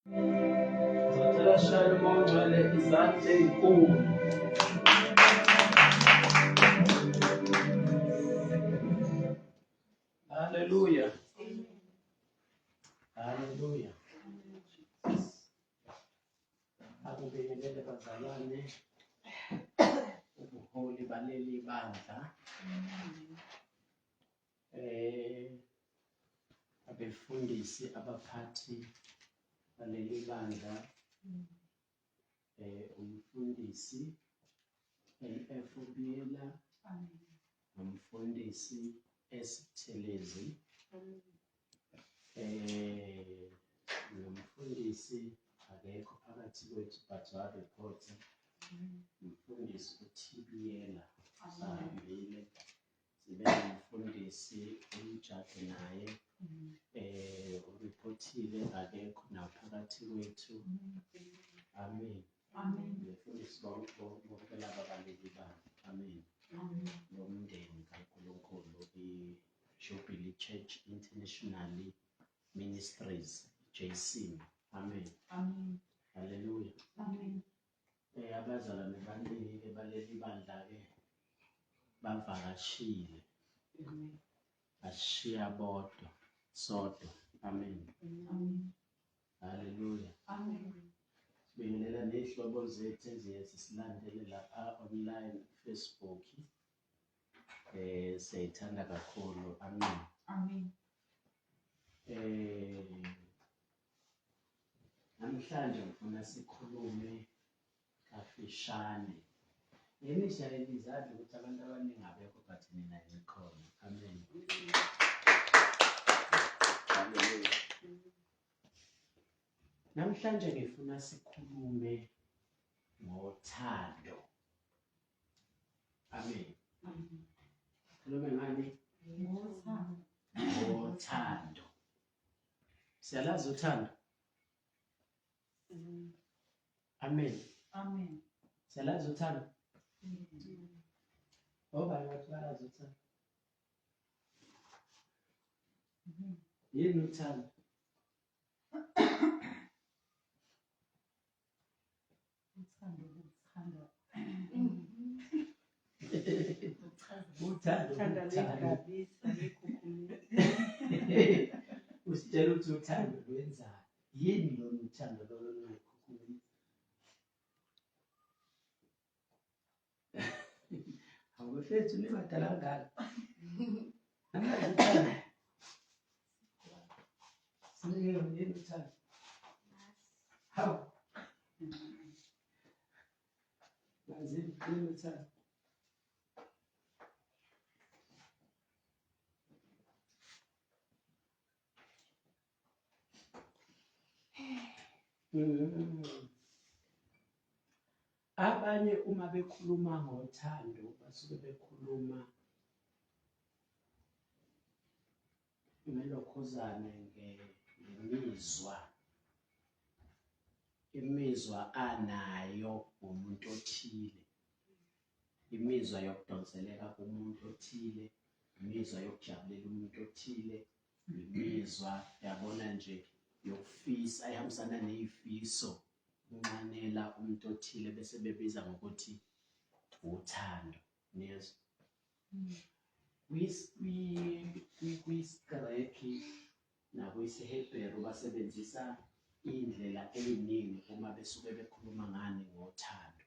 Zotela shayela uMongcwele izandla ezinkulu. Hallelujah. Hallelujah. Akubingelele bazalwane ubuholi baleli bandla. Abefundisi abaphathi baleli bandla. Umfundisi LF Ubiyela. Umfundisi Esithelezi. Nomfundisi akekho phakathi kwethu but wareporta. Umfundisi uThibiyela sahambile. Sibe nomfundisi umjade naye ureportile akekho naphakathi kwethu. Amen. Amen. Umfundisi bonke laba baleli bandla. Amen. Nomndeni kaNkulunkulu iJubilee Church International Ministries JC. Amen. Amen. Hallelujah. Amen. Abazalwane baleli bandla ke bavakashile. Amen. Ashiya bodwa sodwa. Amen. Amen. Hallelujah. Amen. Sibingelela nezihlobo zethu eziye silandele lapha online Facebook. Siyayithanda kakhulu. Amen. Amen. Namhlanje ngifuna sikhulume kafishane. Ngemishayeli izandla ukuthi abantu abaningi abekho but mina ngikhona. Amen. Hallelujah. Namhlanje ngifuna sikhulume ngothando. Amen. Khulume ngani? Ngothando. Siyalazi uthando? Amen. Amen. Siyalazi uthando? Obani bathi balazi uthando? Yini uthando? Usitshela ukuthi uthando lwenzani? Yini lona uthando lolunekhukhumeza? Awufethu nibadala ngalo. Angazi uthando. Sinike yini uthando? Hawu. Nazi yini uthando? Abanye uma bekhuluma ngothando basuke bekhuluma ngelokhuzane imizwa anayo umuntu othile, imizwa yokudonseleka kumuntu othile, imizwa yokujabulela umuntu othile, imizwa yabona nje yokufisa ehambisana nezifiso unqanela umuntu othile bese bebiza ngokuthi uthando. Niyezwa? KuyisiGreki nakuyisiHebheru basebenzisa indlela eziningi uma besuke bekhuluma ngani ngothando.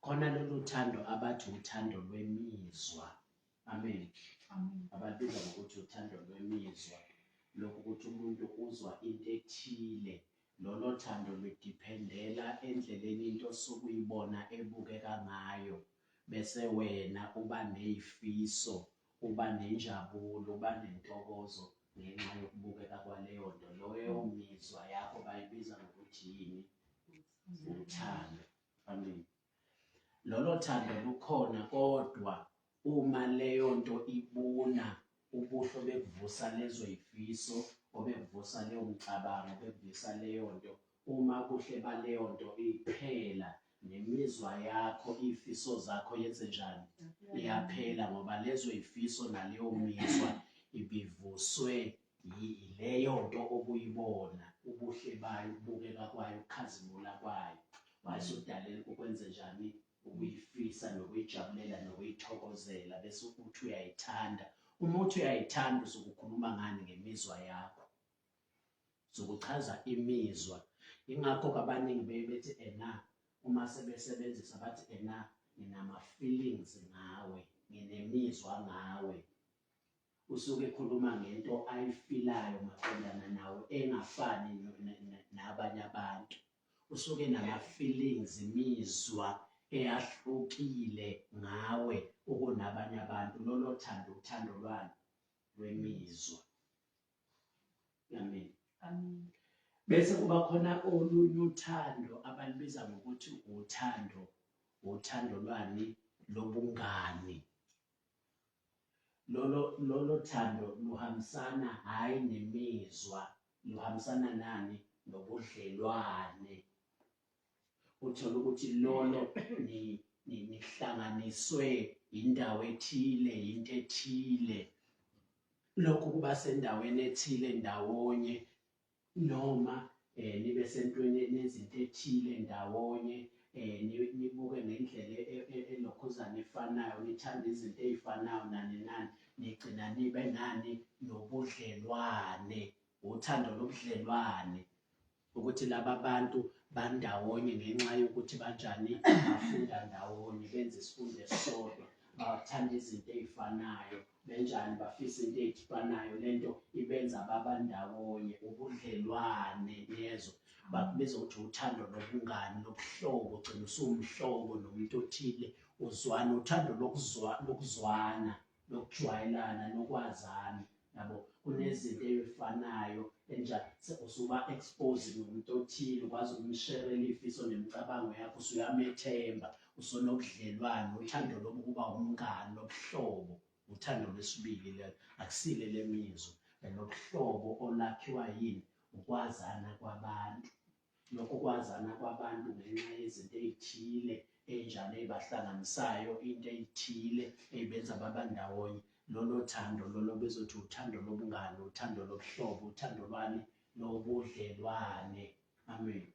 Khona lolu thando abathi uthando lwemizwa. Amen. Ababiza ngokuthi uthando lwemizwa. Lokhu ukuthi umuntu uzwa into ethile. Lolo thando ludiphendela endleleni into osukuyibona ebukeka ngayo. Bese wena uba nezifiso, uba nenjabulo, uba nentokozo ngenxa yokubukeka kwaleyo nto. Loyo mizwa yakho bayibiza ngokuthi yini? Uthando. Amen. Lolo thando lukhona kodwa uma leyo nto ibuna ubuhlo bekuvusa lezo zifiso, obekuvusa leyo mcabango, bekuvusa leyo nto, uma kuhle baleyo nto iphela nemizwa yakho, izifiso zakho yenze njani? Iyaphela ngoba lezo zifiso naleyo mizwa ibivuswe yileyo nto obuyibona ubuhle bayo, ukubukeka kwayo, ukukhazimula kwayo. Wayesudalelwe ukwenze njani? Ukuyifisa nokuyijabulela nokuyithokozela, bese uthi uyayithanda. Uma uthi uyayithanda usukukhuluma ngani? Ngemizwa yakho, sokuchaza imizwa. Ingakho abaningi bethi uma sebesebenzisa bathi nginama-feelings ngawe, nginemizwa ngawe. Usuke ekhuluma ngento ayifilayo maqondana nawe engafani nabanye abantu. Usuke nama-feelings, imizwa eyahlukile ngawe ukunabanye abantu. Lolo uthando lwani? Lwemizwa. Amen. Amen. Bese kuba khona olunye uthando abalibiza ngokuthi uthando lwani? Lobungani. Lolo thando luhambisana hayi nemizwa, luhambisana nani? Nobudlelwane. Uthola ukuthi lolo nihlanganiswe indawo ethile, into ethile. Lokhu kuba sendaweni ethile ndawonye, noma nibe sentweni nezinto ethile ndawonye, nibuke ngendlela elokhuzana efanayo, nithanda izinto ezifanayo nani, nigcina nibe nani? Nobudlelwane, uthando lobudlelwane. Ukuthi laba bantu bandawonye ngenxa yokuthi banjani? Bafunda ndawonye, benza isifundo esisodwa, bathanda izinto ezifanayo, benjani? Bafisa into ezifanayo. Lento ibenza babandawonye, ubudlelwane. Yezo bakubiza ukuthi uthando lobungani, lobuhlobo. Ugcina usumhlobo nomuntu othile, uzwana, uthando lokuzwana, lokujwayelana, nokwazana. Yabo, kunezinto ezifanayo enjani, usuba expose nomuntu othile, ukwazi ukumsherela ifiso nemicabango yakho, usuyamethemba, usunobudlelwane. Uthando lobu kuba umngani, lobuhlobo. Uthando lwesibili lelo, akusile lemizwa, lobuhlobo olakhiwa yini? Ukwazana kwabantu. Lokho kwazana kwabantu ngenxa yezinto ezithile enjani ezibahlanganisayo, into ezithile ezibenza babandawonye. Lolo thando lolo bezothi uthando lobungani, uthando lobuhlobo, uthando lwani? Lobudlelwane. Amen.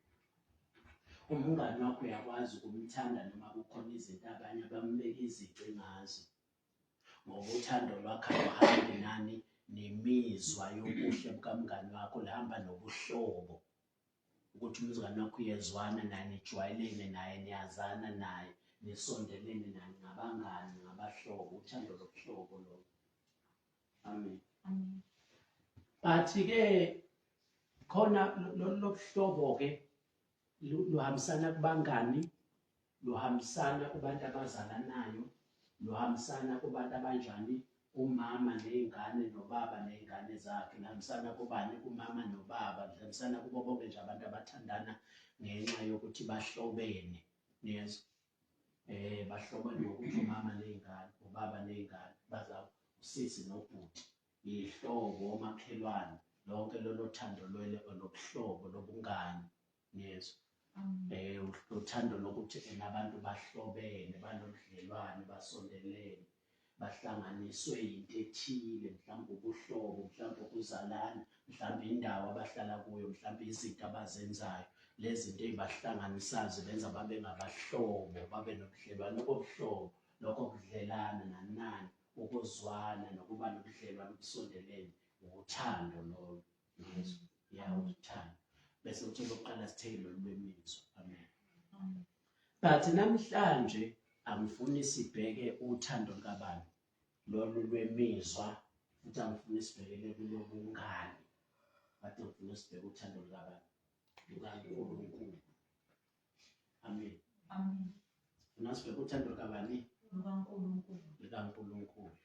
Umngani wakho uyakwazi ukumthanda noma kukhona izinto abanye abambeka izici ngazo, ngoba uthando lwakho aluhambi nani? Nemizwa yobuhle bukamngani wakho, lihamba nobuhlobo. Ukuthi umngani wakho uyezwana naye, nijwayelene naye, niyazana naye, nisondelene naye, ngabangani, ngabahlobo. Uthando lobuhlobo lo. Amen. Amen. But-ke khona lobuhlobo-ke luhambisana kubangani, luhambisana kubantu abazalanayo, luhambisana kubantu abanjani? Umama ney'ngane, nobaba ney'ngane zakhe. Luhambisana kubani? Kumama nobaba. Luhambisana kubo bonke nje abantu abathandana ngenxa yokuthi bahlobene. Yes. Bahlobene ngokuthi umama ney'ngane, ubaba ney'ngane, baza usisi nobhuti, ihlobo, omakhelwane. Lonke lolo thando lobuhlobo, lobungani. Yes. Uthando lokuthi abantu bahlobene, banobudlelwane, basondelene, bahlanganiswe into ethile, mhlawumbe ubuhlobo, mhlawumbe ukuzalana, mhlawumbe indawo abahlala kuyo, mhlawumbe izinto abazenzayo. Lezi zinto ezibahlanganisayo zibenza babe ngabahlobo, babe nobudlelwane. Obuhlobo, lokho kudlelana nani, ukuzwana, nokuba nobudlelwane obusondelene, uthando lolo. Yes. Uthando. Bese uthi lokuqala sithele lolu lwemizwa. Amen. But namhlanje angifuni sibheke uthando likabani, lolu lwemizwa, futhi angifuni sibhekele kulobungani, but ngifuna sibheke uthando likabani, lukaNkulunkulu. Amen. Amen. Funa sibheke uthando likabani? LukaNkulunkulu.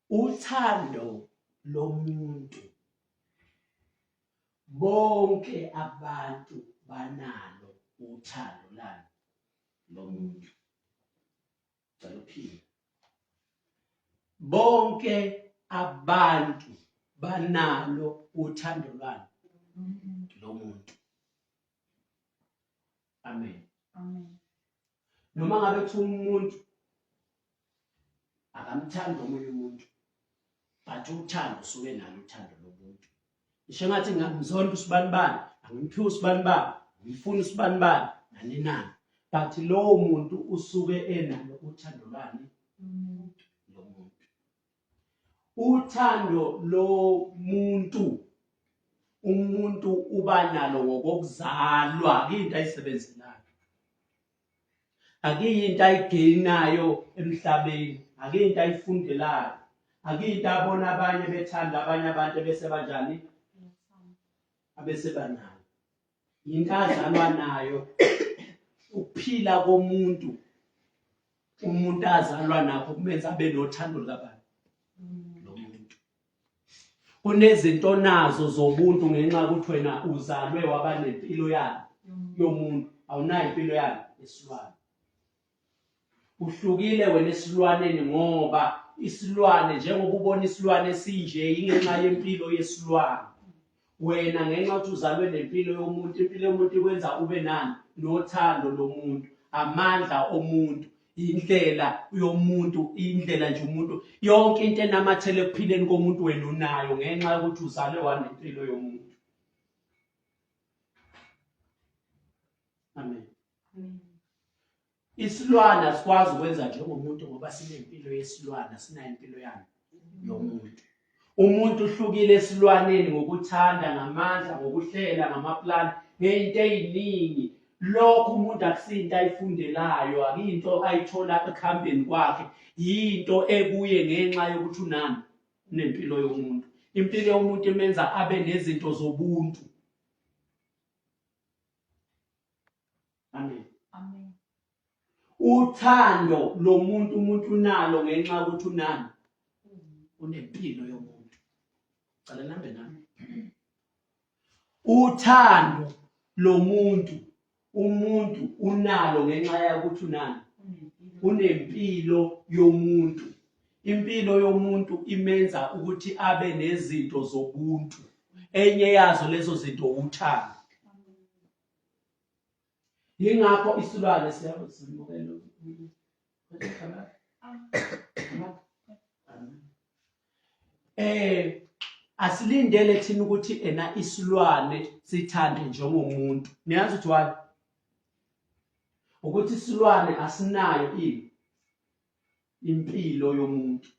Uthando lomuntu, bonke abantu banalo uthando lani lomuntu. Uphinde. Bonke abantu banalo uthando lwani lomuntu. Amen. Amen. Noma ngabe kuthiwa umuntu akamthanda omunye umuntu, but uthando usuke nalo uthando lomuntu. Isho ngathi ngimzonda usibanibani, angimthiwa usibanibani, ngimfuna usibanibani, nani nani. But lowo muntu usuke enalo uthando lwani lo muntu. Uthando lo muntu umuntu uba nalo ngokuzalwa, into ayisebenzelayo. Akuyinto ayigeyinayo emhlabeni, akuyinto ayifundelayo, akuyinto abona abanye bethanda abanye abantu bese banjani abese banayo. Into azalwa nayo. Ukuphila komuntu, umuntu azalwa nakho kumenza abe nothando lukabani lo muntu. Kunezinto nazo zobuntu ngenxa ukuthi wena uzalwe waba nempilo yakho yomuntu, awunayo impilo yakho esilwane. Uhlukile wena esilwaneni ngoba isilwane njengoba ubona isilwane esinje ingenxa yempilo yesilwane. Wena ngenxa ukuthi uzalwe nempilo yomuntu, impilo yomuntu ikwenza ube nani nothando lomuntu, amandla omuntu, indlela yomuntu, indlela nje umuntu, yonke into enamathele ekuphileni komuntu wena unayo ngenxa yokuthi uzalwe wanempilo yomuntu. Amen. Isilwane asikwazi ukwenza njengomuntu ngoba sinempilo yesilwane, sinayo impilo yakhe yomuntu. Umuntu uhlukile esilwaneni ngokuthanda, ngamandla, ngokuhlela, ngamaplani, ngento eziningi. Lokho umuntu akusinto ayifundelayo, akuyinto ayithola ekuhambeni kwakhe, yinto ebuye ngenxa yokuthi unani nempilo yomuntu. Impilo yomuntu imenza abe nezinto zobuntu. Amen. Amen. Uthando lomuntu umuntu unalo ngenxa yokuthi unani unempilo yomuntu. Cala nambe nami. Uthando lomuntu umuntu unalo ngenxa yokuthi unani unempilo yomuntu. Impilo yomuntu imenza ukuthi abe nezinto zobuntu. Enye yazo lezo zinto uthando. Yingakho isilwane siyabuzimukela. Asilindele thina ukuthi ena isilwane sithande njengomuntu. Niyazi ukuthi why? Ukuthi isilwane asinayo impilo yomuntu.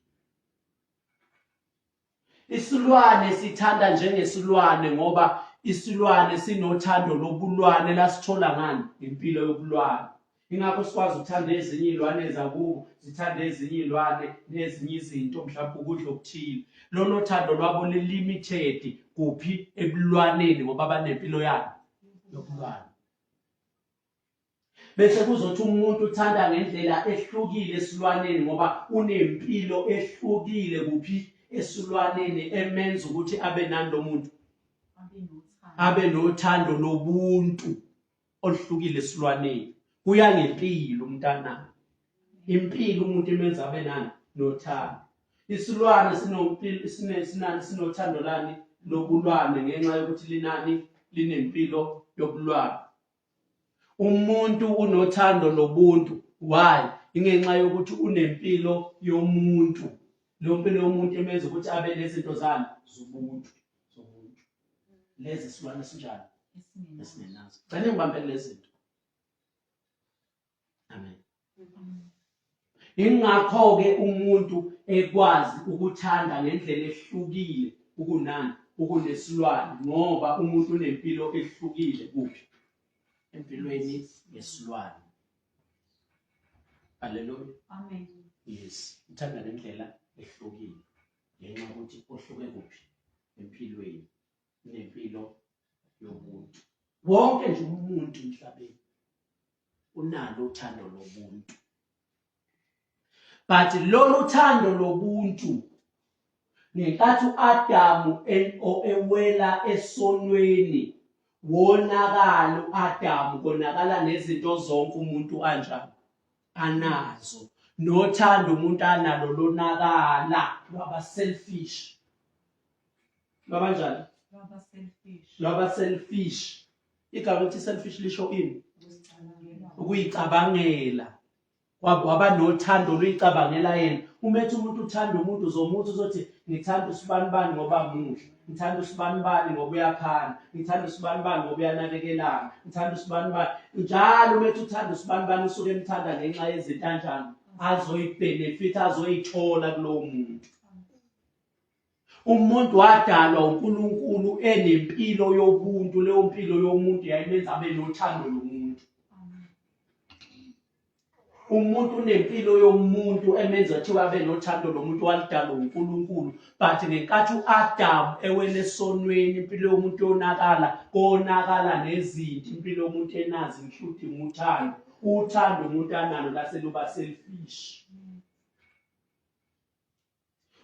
Isilwane sithanda njengesilwane ngoba isilwane sinothando lobulwane lasithola ngani impilo yobulwane. Ingakho sikwazi ukuthanda ezinye izilwane zakubo, zithanda ezinye izilwane nezinye izinto mhlawumbe ukudla okuthile. Lolo thando lwabo limited kuphi ebulwaneni ngoba banempilo yabo yobulwane. Bese kuzothi umuntu uthanda ngendlela ehlukile esilwaneni ngoba unempilo ehlukile kuphi esilwaneni emenza ukuthi abe nani lo muntu abe nothando lobuntu oluhlukile esilwaneni. Kuya ngempilo umntana. Impilo umuntu imenza abe nani nothando. Isilwane sinothando lani lobulwane ngenxa yokuthi linani linempilo yobulwane. Umuntu unothando lobuntu. Why? Ingenxa yokuthi unempilo yomuntu. Lo mpilo yomuntu imenza ukuthi abe nezinto zani zobuntu. Lezi silwane sinjani esingenazo. Cela ngibambele lezi zinto. Amen. Ingakho ke umuntu ekwazi ukuthanda ngendlela ehlukile ukunani ukunesilwane ngoba umuntu unempilo ehlukile kuphi empilweni yesilwane. Hallelujah. Amen. Yes, uthanda ngendlela ehlukile ngenxa ukuthi ohluke kuphi empilweni, unempilo yomuntu. Wonke nje umuntu emhlabeni unalo uthando lobuntu. But lolu thando lobuntu ngenkathi uAdamu ewela esonweni wonakala uAdamu konakala nezinto zonke umuntu kanjani anazo. Nothando umuntu analo lonakala lwaba selfish. Lwaba njani? Lwaba selfish. Igama lithi selfish lisho ini? Ukuyicabangela. Waba nothando luyicabangela yena. Umethi umuntu uthanda umuntu uzomuthi uzothi ngithanda usibanibani ngoba muhle. ngithanda usibanibani ngoba uyaphana, ngithanda usibanibani ngoba uyanakekelana, ngithanda usibanibani njalo. Umethi uthanda usibanibani usuke emthanda ngenxa yezinto kanjani azoyibhenefitha azoyithola kulowo muntu. Umuntu wadalwa uNkulunkulu enempilo yobuntu, leyo mpilo yomuntu yayimenza abe nothando lomuntu. Umuntu unempilo yomuntu emenza thiwa abe nothando lomuntu walidalwa uNkulunkulu. But ngenkathi uAdam ewele esonweni, impilo yomuntu konakala nezinto, impilo yomuntu enazi including uthando umuntu analo lase luba selfish.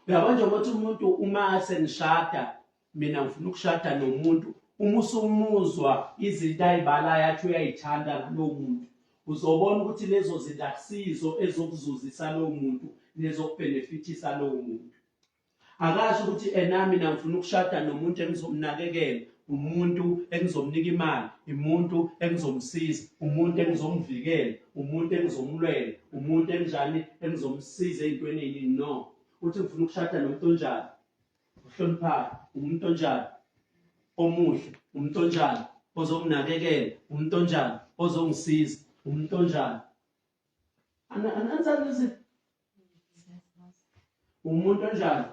Uyabona nje ukuthi umuntu uma senishada, mina ngifuna ukushada nomuntu, uma usumuzwa izinto ayibalayo athi uyayithanda ngalowo muntu, uzobona ukuthi lezo zinto akusizo ezokuzuzisa lowo muntu nezokubhenefithisa lowo muntu. Akasho ukuthi mina ngifuna ukushada nomuntu engizomnakekela, umuntu engizomnika imali, umuntu engizomsiza, umuntu engizomvikela, umuntu engizomlwela, umuntu enjani engizomsiza ezintweni eziningi. No, uthi ngifuna ukushada nomuntu onjani, ohloniphayo, umuntu onjani, omuhle, umuntu onjani, ozonginakekela, umuntu onjani, ozongisiza, umuntu onjani. Umuntu onjani,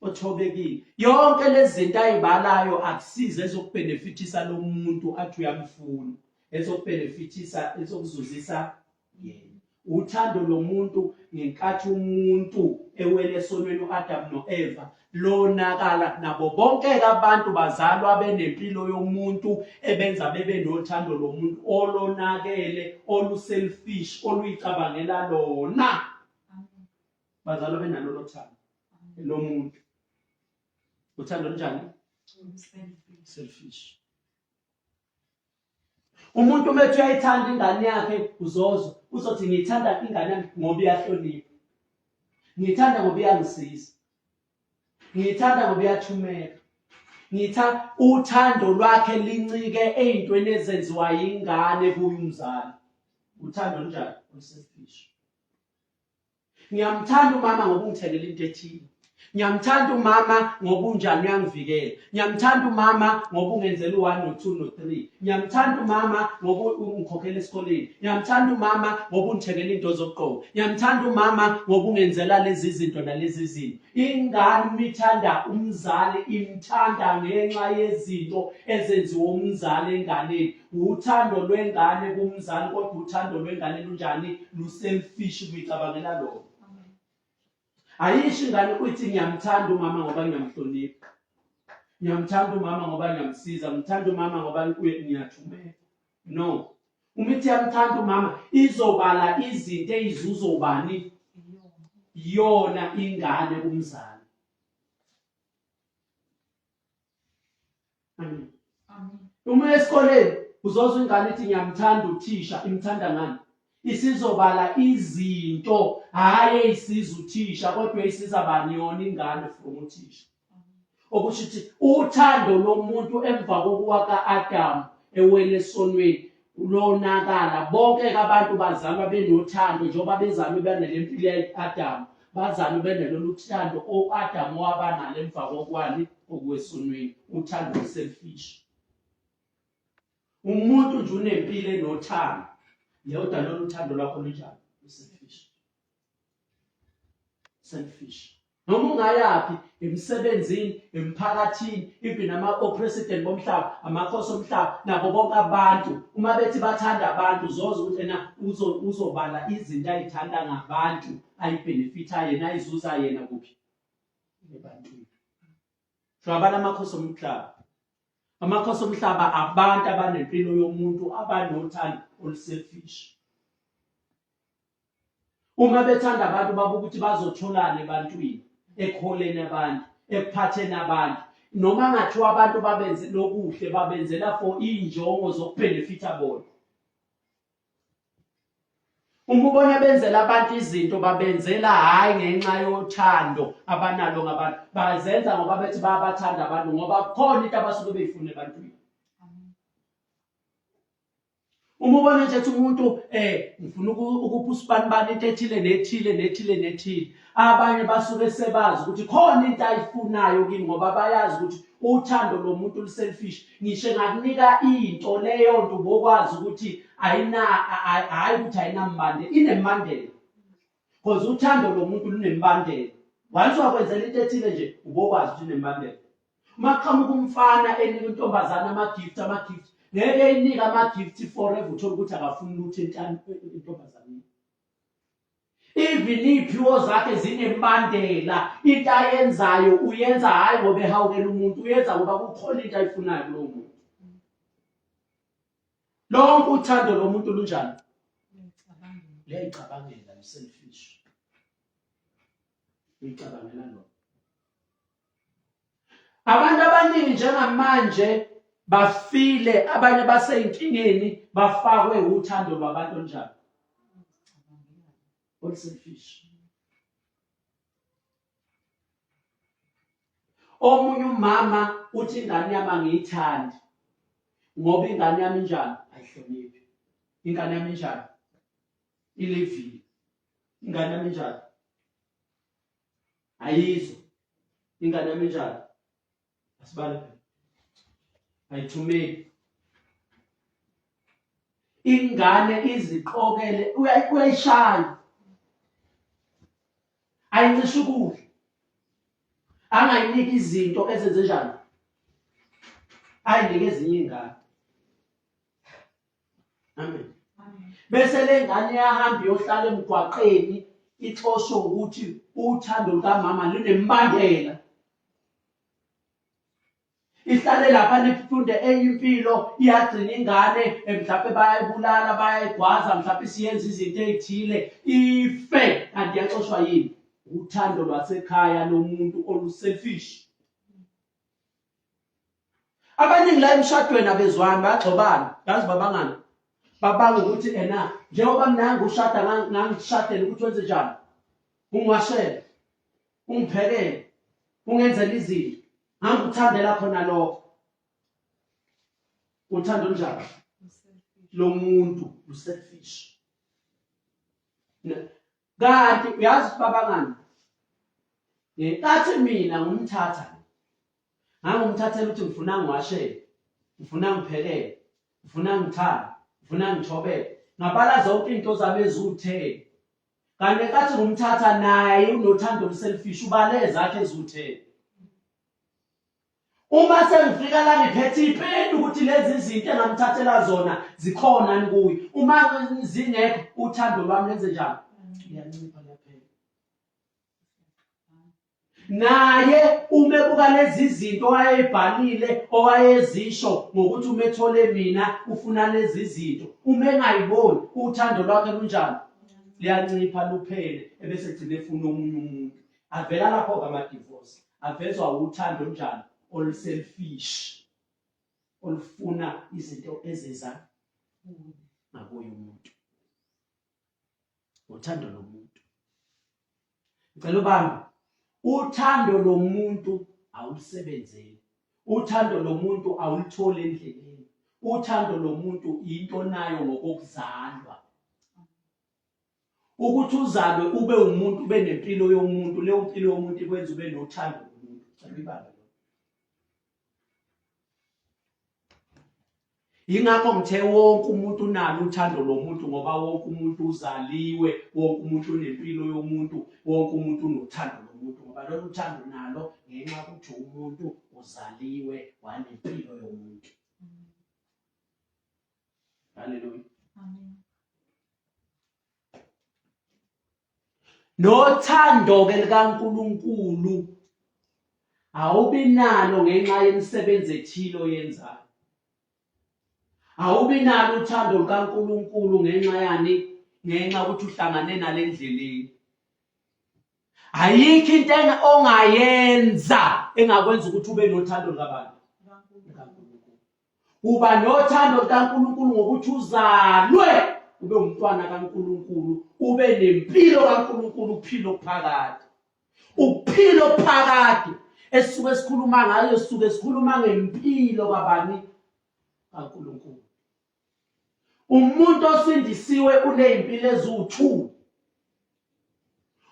othobekile. Yonke lezi zinto ayibalayo akusize ezokubhenefithisa lo muntu athi uyamfuna, ezokubhenefithisa, ezokuzuzisa yena. Uthando lomuntu ngenkathi umuntu ewele esonweni uAdam noEva lonakala, nabo bonke abantu bazalwa benempilo yomuntu ebenza bebe nothando lomuntu olonakele, oluselfish, oluyicabangela lona. Bazalwa benalolo thando lomuntu. Uthando njani? Selfish. Umuntu umethu uyayithanda ingane yakhe uzozwa, uzothi ngiyithanda ingane yami ngoba iyahlonipha, ngiyithanda ngoba iyangisiza, ngiyithanda ngoba iyathumela, uthando lwakhe lincike ezintweni ezenziwa yingane kuye umzali. Uthando njani? Oluselfish. Ngiyamthanda umama ngoba ungithengela into ethile, ngiyamthanda umama ngoba unjani uyangivikela, ngiyamthanda umama ngoba ungenzela u1 no2 no3, ngiyamthanda umama ngoba ungikhokhela esikoleni, ngiyamthanda umama ngoba ungithengela into zokugqoka, ngiyamthanda umama ngoba ungenzela lezi zinto nalezi zinto. Ingane umithanda umzali, imthanda ngenxa yezinto ezenziwa umzali enganeni. Uthando lwengane kumzali, kodwa uthando lwengane lunjani? Luselfish, uyicabangela lona. Ayisho ingane ukuthi ngiyamthanda umama ngoba ngiyamhlonipha, ngiyamthanda umama ngoba ngiyamsiza, ngithanda umama ngoba ngiyathumela. No, umithi yamthanda umama izobala izinto ezizuzobani yona ingane kumzali. Amen. Uma esikoleni uzozwa ingane ithi ngiyamthanda uthisha, imthanda ngani? Isizobala izinto, hayi isiza uthisha, kodwa isiza bani yona ingane from uthisha. Okusho ukuthi uthando lomuntu emva kokuwa kaAdam ewele esonweni lonakala. Bonke abantu bazalwa benothando njengoba bezalwe benalempilo yaAdam, bazalwe benalolu thando uAdam wabanalo emva kokwani okwesonweni, uthando oluselfish. Umuntu nje unempilo enothando, yodwa lolu thando lwakho lunjani? Selfish. Selfish. Noma ungayaphi, emsebenzini, emphakathini, even ama-president bomhlaba, amakhosi omhlaba, nabo bonke abantu, uma bethi bathanda abantu, uzozwa ukuthi uzobala izinto ayithanda ngabantu, ayibhenefitha yena, ayizuza yena kuphi? Ebantwini. So abantu amakhosi omhlaba. Amakhosi omhlaba abantu abanempilo yomuntu, abanothando oluselfish. Uma bethanda abantu babuka ukuthi bazotholana ebantwini, ekuholeni abantu, ekuphatheni abantu, noma ngathiwa abantu babenze lokuhle, babenzela for injongo zokubhenefitha bona. Uma ubona benzela abantu izinto babenzela hayi ngenxa yothando abanalo ngabantu, bazenza ngoba bethi bayabathanda abantu, ngoba khona into abasuke beyifuna ebantwini. Uma ubona nje umuntu ngifuna ukupha usibanibani into ethile nethile nethile nethile, abanye basuke sebazi ukuthi khona into ayifunayo kimi ngoba bayazi ukuthi uthando lomuntu luselfish ngisho ngakunika into leyo nto bokwazi ukuthi hayi ukuthi ayinambandela inembandela because uthando lomuntu lunembandela once wakwenzela into ethile nje ubokwazi ukuthi inembandela maqhamuka umfana enika intombazana ama-gift ngeke eyinika ama-gift forever uthola ukuthi akafuni lutho intombazaneni even iy'phiwo zakhe zinembandela into ayenzayo uyenza hhayi ngoba ehawukela umuntu uyenza ngoba kukhona into ayifunayo kulowo muntu lonke uthando lomuntu lunjani liyayicabangela luselfish uyicabangela lo abantu abaningi njengamanje bafile abanye basey'nkingeni bafakwe uthando lwabantu onjani oluselfish omunye umama uthi ingane yami angiyithandi ngoba ingane yami injani ayihloniphi ingane yami injani ilevile ingane yami injani ayizwa ingane yami injani asibale phela ayithumeli ingane iziqokele uyayishaya ayincishe ukudla angayiniki izinto ezenze njani ayinike ezinye iy'ngane amen bese le ngane yahamba iyohlala emgwaqeni ixoshwe ukuthi uthando lukamama lunembandela ihlale lapha nifunde enye impilo iyagcina ingane mhlawumbe bayayibulala bayayigwaza mhlawumbe siyenza izinto ey'thile ife kanti yaxoshwa yini uthando lwasekhaya lomuntu oluselfish abaningi la emshadweni abezwani bayagxobana yazi babangani babanga ukuthi njengoba mnanga ushada ngangishadele ukuthi wenze njani ungiwashele ungiphekele ungenzela izinto ngangikuthandela khona lokho uthando njani lomuntu luselfish kanti uyazi babangani ngenkathi mina ngumthatha ngangumthathela ukuthi ngifuna ngiwashele ngifuna ngiphekele ngifuna ngithande ngifuna ngithobele ngabala zonke into zami eziwu-10 kanti ngenkathi ngumthatha naye unothando luselfish ubale zakhe eziwu-10 uma sengifika la ngiphethe ipeni ukuthi lezi zinto engamthathela zona zikhona kuye uma zingekho uthando lwami lenze njani liyancipha laphela naye umebuka lezi zinto owayebhalile owayezisho ngokuthi umethole mina ufuna lezi zinto uma engayiboni uthando lwakhe lunjani liyancipha luphele ebese egcine efuna omunye umuntu avela lapho ngama-divorce avezwa uthando njani oluselfish olufuna izinto ezeza ngakuye umuntu uthando lomuntu ngicela ubambe uthando lomuntu awulisebenzeli uthando lomuntu awulitholi endleleni uthando lomuntu into nayo ngokokuzalwa ukuthi uzalwe ube umuntu ube nempilo yomuntu leyo mpilo yomuntu ikwenza ube nothando lomuntu ngicela ibambe yingakho ngithe wonke umuntu unalo uthando lomuntu ngoba wonke umuntu uzaliwe wonke umuntu unempilo yomuntu wonke umuntu unothando lomuntu ngoba lolu thando nalo ngenxa ukuthi umuntu uzaliwe wanempilo yomuntu haleluya amen nothando ke likaNkulunkulu awubi nalo ngenxa yemisebenzi ethile oyenzayo awubi nalo uthando lukaNkulunkulu ngenxa yani ngenxa ukuthi uhlangane nalendleleni ayikho into ongayenza engakwenza ukuthi ube nothando lukabantu lukaNkulunkulu uba nothando lukaNkulunkulu ngokuthi uzalwe ube umntwana kaNkulunkulu ube nempilo kaNkulunkulu uphilo phakade uphilo phakade esisuke esikhuluma ngayo sisuke sikhuluma ngempilo kabani kaNkulunkulu umuntu osindisiwe uney'mpilo eziwu-2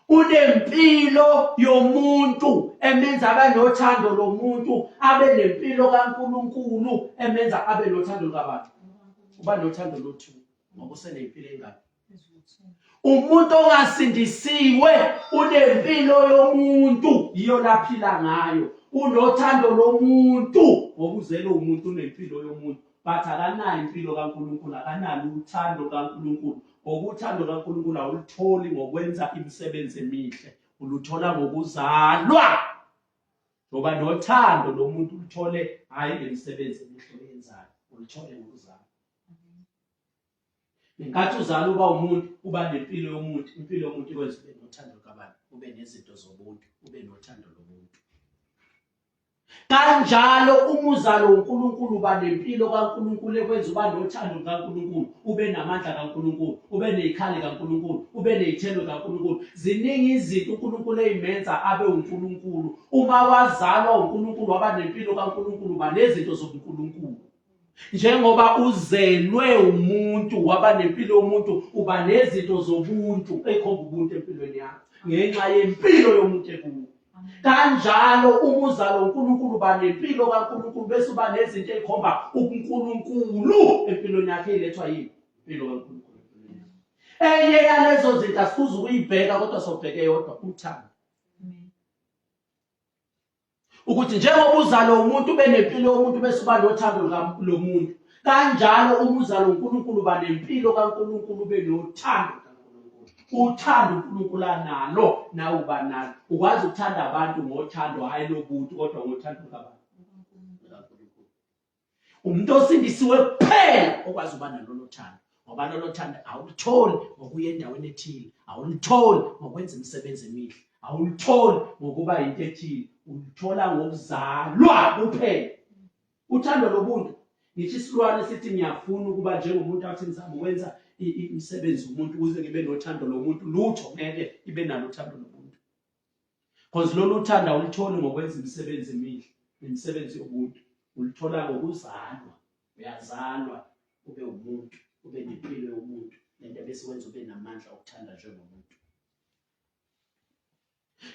unempilo yomuntu emenza abe nothando lomuntu, abe nempilo kaNkulunkulu emenza abe nothando lukabantu. Uba nothando lothu ngoba usenempilo engaphi? Umuntu ongasindisiwe unempilo yomuntu, yiyo laphila ngayo. Unothando lomuntu ngoba uzele umuntu unempilo yomuntu. But akanayo impilo kaNkulunkulu, akanalo uthando kaNkulunkulu. Ngoba uthando kaNkulunkulu awulutholi ngokwenza imisebenzi emihle, uluthola ngokuzalwa. Ngoba nothando lomuntu uluthole hayi ngemisebenzi emihle oyenzayo, uluthole ngokuzalwa. Ngenkathi uzalwa uba umuntu, uba nempilo yomuntu, impilo yomuntu ikwenza ube nothando kabantu, ube nezinto zobuntu, ube nothando lomuntu. Kanjalo uma uzalwa uNkulunkulu uba nempilo kaNkulunkulu ekwenza uba nothando kaNkulunkulu, ube namandla kaNkulunkulu, ube nezikhali kaNkulunkulu, ube nezithelo kaNkulunkulu. Ziningi izinto uNkulunkulu ezimenza abe uNkulunkulu. Uma wazalwa uNkulunkulu waba nempilo kaNkulunkulu uba nezinto zobuNkulunkulu. Njengoba uzelwe umuntu waba nempilo yomuntu, uba nezinto zobuntu ekhomba ubuntu empilweni yakho ngenxa yempilo yomuntu ekuwo. Kanjalo uma uzalwa uNkulunkulu uba nempilo kaNkulunkulu bese uba nezinto ezikhomba uNkulunkulu empilweni yakhe elethwa yini? Impilo kaNkulunkulu empilweni yakhe. Enye yalezo zinto asikuze ukuyibheka kodwa sobheke yodwa, uthando. Ukuthi njengoba uzalwa umuntu ube nempilo yomuntu bese uba nothando lomuntu, kanjalo uma uzalwa uNkulunkulu uba nempilo kaNkulunkulu ube nothando kaNkulunkulu. Uthando uNkulunkulu analo nawe uba nalo. Ukwazi ukuthanda abantu ngothando hayi lobuntu kodwa ngothando kabantu. Umuntu osindisiwe kuphela okwazi uba nalo lothando. Ngoba lolo thando awulutholi ngokuya endaweni ethile, awulutholi ngokwenza imisebenzi emihle, awulutholi ngokuba into ethile, uluthola ngokuzalwa kuphela. Uthando lobuntu, ngisho isilwane sithi ngiyafuna ukuba njengomuntu athi ngizama ukwenza imisebenzi yomuntu ukuze ngibe nothando lomuntu, lutho ngeke ibe nalo uthando lomuntu. Because lolu thando awulutholi ngokwenza imisebenzi emihle, imisebenzi yobuntu, uluthola ngokuzalwa. Uyazalwa ube umuntu, ube nempilo yomuntu, lento bese wenza ube namandla okuthanda njengomuntu.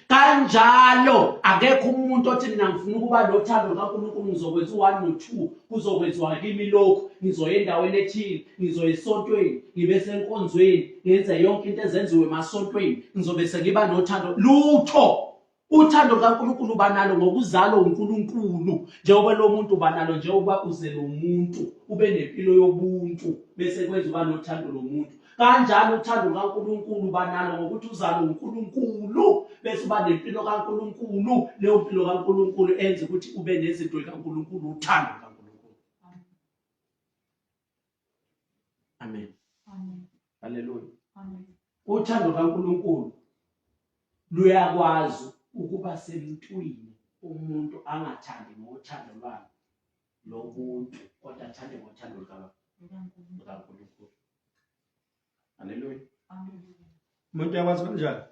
Kanjalo akekho umuntu othi mina ngifuna ukuba nothando kaNkulunkulu ngizokwenza u1 no2, kuzokwenziwa kimi lokhu, ngizoya endaweni ethile, ngizoya esontweni, ngibe senkonzweni, ngenze yonke into ezenziwe emasontweni, ngizobe sengiba nothando. Lutho uthando kaNkulunkulu uba nalo ngokuzalwa uNkulunkulu. Njengoba lo muntu uba nalo njengoba uzele umuntu, ube nempilo yobuntu bese kwenza uba nothando lomuntu. Kanjalo uthando kaNkulunkulu uba nalo ngokuthi uzalwe uNkulunkulu bese uba nempilo kaNkulunkulu. Leyo mpilo kaNkulunkulu enza ukuthi ube nezinto kaNkulunkulu, uthando kaNkulunkulu. Amen. Amen. Haleluya. Amen. Uthando kaNkulunkulu luyakwazi ukuba semntwini umuntu angathandi ngothando lwakhe lobuntu kodwa athande ngothando lukaNkulunkulu. Haleluya. Amen. Umuntu uyakwazi kanjani?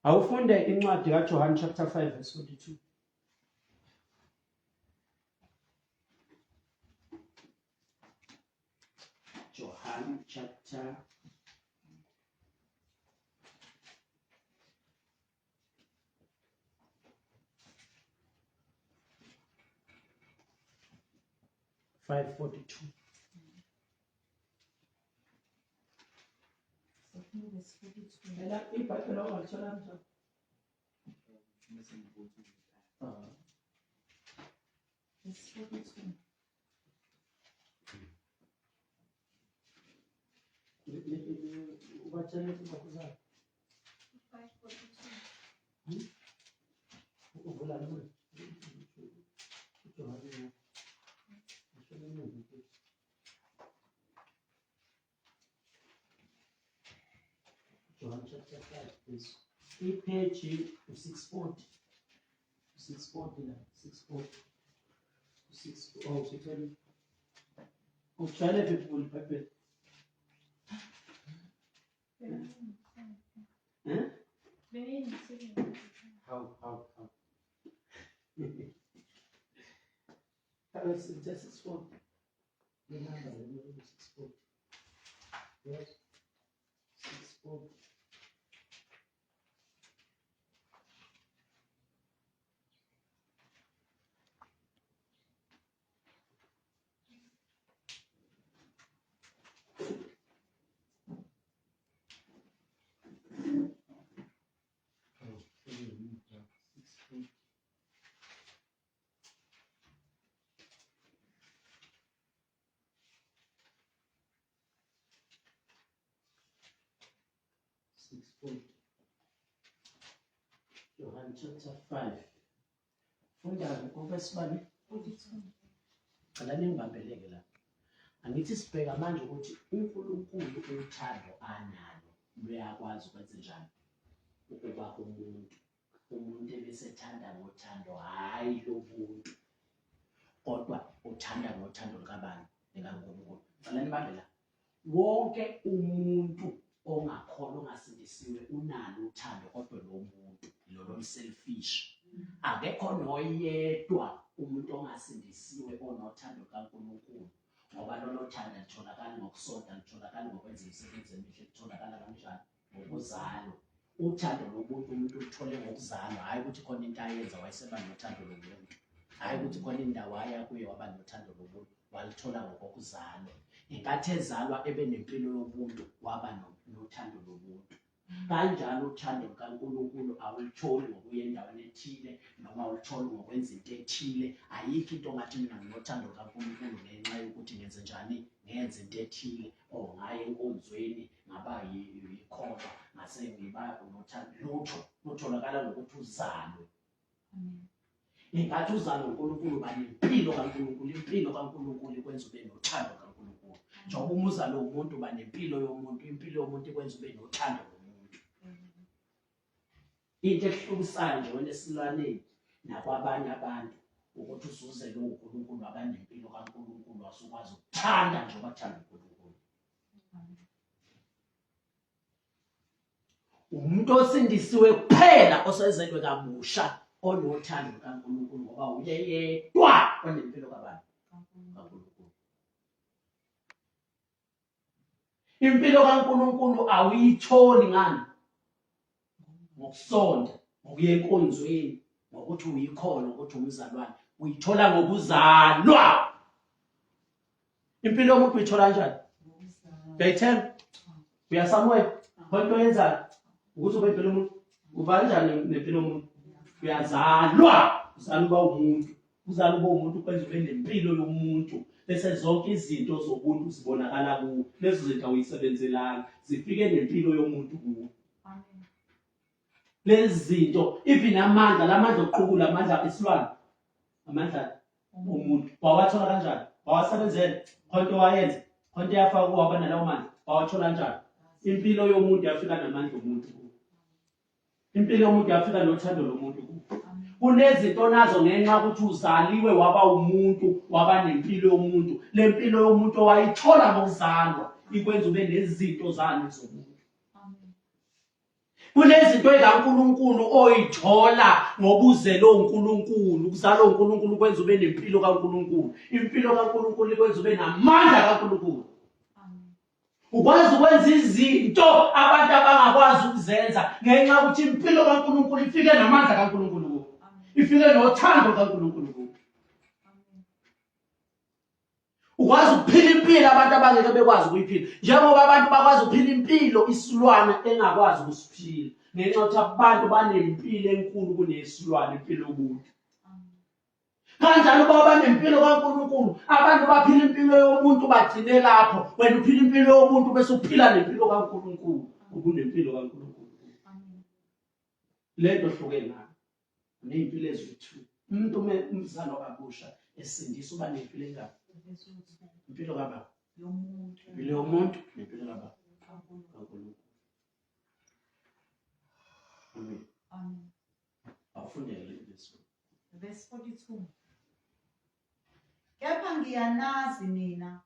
Awufunde incwadi kaJohn chapter 5 verse 42. John chapter 5:42. Ela ibhayibheli ongalithola njani? Verse 42. Ubatshele ukuzala. 5:42. Uvula lo. John chapter 5 verse. Ipage 640. 640 la. 640. 6 oh 640. Utshwele people Bible. How? Just 640. John chapter 5. Funda ngokwesibani 42. cela ningibambeleke la. Angithi sibheka manje ukuthi uNkulunkulu uthando analo luyakwazi ukwenza njani ukuba umuntu ebesethanda ngothando hayi lobuntu kodwa uthanda ngothando likabani likaNkulunkulu. Cela nibambela. Wonke umuntu ongakholwa ongasindisiwe unalo uthando kodwa lomuntu lo selfish. Akekho noyedwa umuntu ongasindisiwe onothando kaNkulunkulu ngoba lolo thando litholakala ngokusonta, litholakala ngokwenza imisebenzi emihle, litholakala kanjani ngokuzalwa. Uthando lomuntu umuntu uthole ngokuzalwa, hayi ukuthi khona into ayenza wayeseba nothando lomuntu, hayi ukuthi khona indawo aya kuyo waba nothando lomuntu, walithola ngokuzalwa. Inkathi ezalwa ebe nempilo yobuntu waba nothando lomuntu. Kanjalo uthando kaNkulunkulu awulitholi ngokuya endaweni ethile noma awulitholi ngokwenza into ethile. Ayikho into ngathi mina nginothando kaNkulunkulu ngenxa yokuthi ngenze njani, ngenze into ethile, ngaye enkonzweni ngaba yikholwa ngase ngiba nothando. Lutho lutholakala ngokuthi uzalwe. Ingathi uzalwe uNkulunkulu banempilo kaNkulunkulu, impilo kaNkulunkulu ikwenza ube nothando kaNkulunkulu. Njengoba umuzalo womuntu banempilo yomuntu, impilo yomuntu ikwenza ube nothando lomuntu. Into ehlukisayo nje wena esilwaneni nakwabanye abantu ukuthi usuze lo uNkulunkulu abanempilo kaNkulunkulu wasukwazi ukuthanda nje bathanda uNkulunkulu. Umuntu osindisiwe kuphela osezelwe kabusha onothando kaNkulunkulu ngoba uye yedwa onempilo kabani kaNkulunkulu. Impilo kaNkulunkulu awuyitholi ngani? Ngokusonda, ngokuya enkonzweni, ngokuthi uyikhona, ukuthi umzalwane. Uyithola ngokuzalwa. Impilo yomuntu uyithola kanjani? Uyayithemba? Uyasamuela? Konke oyenzayo ukuthi ube impilo yomuntu. Uba kanjani nempilo yomuntu? Uyazalwa. Uzalwa uba umuntu. Uzalwa uba umuntu kwenza ube nempilo yomuntu. Bese zonke izinto zobuntu zibonakala kuwo. Lezo zinto awuyisebenzelanga. Zifike nempilo yomuntu kuwo. Lezi zinto even amandla, lamandla oqhubula, amandla esilwane, amandla omuntu wawathola kanjani? Wawasebenzela konke wayenza, konke yafaka waba nalawo mandla, wawathola kanjani? Impilo yomuntu yafika namandla omuntu kuwo. Impilo yomuntu yafika nothando lomuntu kuwo. Kunezinto nazo ngenxa ukuthi uzaliwe waba umuntu, waba nempilo yomuntu. Le mpilo yomuntu wayithola ngokuzalwa ikwenza ube nezinto zani zomuntu. Kunezinto ezikaNkulunkulu oyithola ngobuzelo uNkulunkulu, ukuzalwa uNkulunkulu kwenza ube nempilo kaNkulunkulu. Impilo kaNkulunkulu ikwenza ube namandla kaNkulunkulu. Ukwazi ukwenza izinto abantu abangakwazi ukuzenza ngenxa ukuthi impilo kaNkulunkulu ifike namandla kaNkulunkulu. Ifike nothando kaNkulunkulu. Ukwazi ukuphila impilo abantu abangeke bekwazi ukuyiphila. Njengoba abantu bakwazi ukuphila impilo isilwane engakwazi ukusiphila. Ngenxa yokuthi abantu banempilo enkulu kunesilwane, impilo yomuntu. Kanjalo baba nempilo kaNkulunkulu, abantu baphila impilo yomuntu bagcine lapho. Wena uphila impilo yomuntu bese uphila nempilo kaNkulunkulu. Ubunempilo kaNkulunkulu. Lento hlukene nayo. Nempilo eziwu-2. Umuntu umzalo kabusha esindisa uba nempilo engaphi? Impilo kababa yomuntu, impilo yomuntu nempilo kababa kaNkulunkulu. Amen. Amen. Awufundele leso. Verse 42. Kepha ngiyanazi mina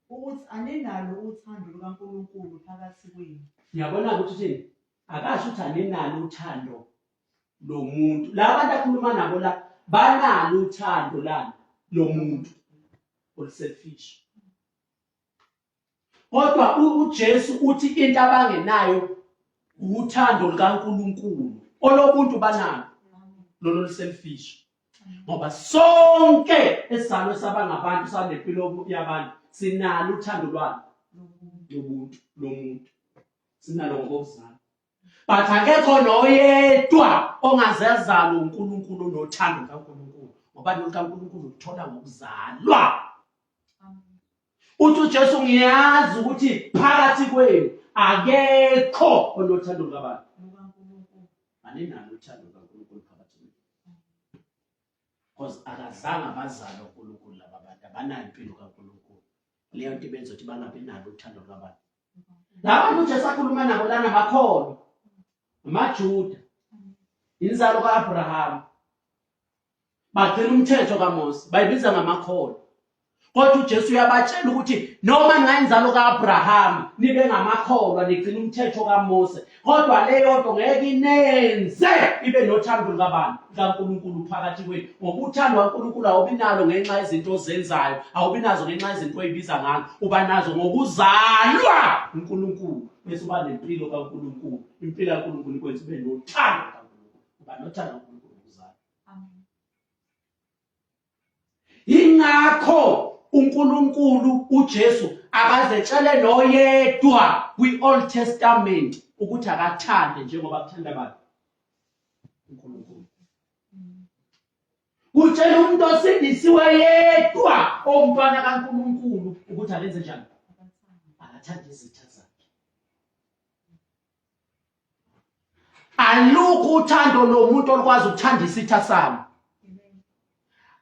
ukuthi aninalo uthando lukaNkulunkulu phakathi kwenu. Ngiyabona ukuthi thini? Akasho ukuthi aninalo uthando lomuntu. La bantu akhuluma nabo la banalo uthando lani lomuntu. Selfish. Kodwa uJesu uthi into abangenayo uthando likaNkulunkulu. Olobuntu banalo lolo selfish. Ngoba sonke esizalwe sabangabantu sanempilo yabantu sinalo uthando lwalo lomuntu. Sinalo ngokuzalwa. But akekho noyedwa ongazezala uNkulunkulu nothando kaNkulunkulu. Ngoba lo kaNkulunkulu uthola ngokuzalwa. Uthi uJesu ngiyazi ukuthi phakathi kwenu akekho onothando lukaBaba. aninalo uthando kaNkulunkulu phakathi kwenu. Because akazange bazalwa uNkulunkulu laba bantu, abanayo impilo kaNkulunkulu. Leyo nto ibenza ukuthi bangabi nalo uthando lwabantu. Labantu uJesu akhuluma nabo lana makholwa, amaJuda, inzalo ka-Abraham, bagcina umthetho kaMose, bayibiza ngamakholwa. Kodwa uJesu uyabatshela ukuthi noma ningayinzalo ka-Abraham nibe ngamakholwa nigcina umthetho kaMose, kodwa leyo nto ngeke inenze ibe nothando kaNkulunkulu phakathi kwenu. Ngoba uthando kaNkulunkulu awubi nalo ngenxa yezinto ozenzayo, awubi nazo ngenxa yezinto oyibiza ngazo, uba nazo ngokuzalwa uNkulunkulu. Bese uba nempilo kaNkulunkulu. Impilo kaNkulunkulu ikwenza ube nothando kaNkulunkulu. Uba nothando kaNkulunkulu ukuzalwa. Amen. Ingakho uNkulunkulu uJesu akazetshele noyedwa kwi-Old Testament ukuthi akathande njengoba kuthanda abantu uNkulunkulu. Utshela umuntu osindisiwe yedwa omntwana kaNkulunkulu ukuthi alenze njani? Akathande izitha zakhe. Alukho uthando lomuntu olukwazi ukuthanda isitha salo.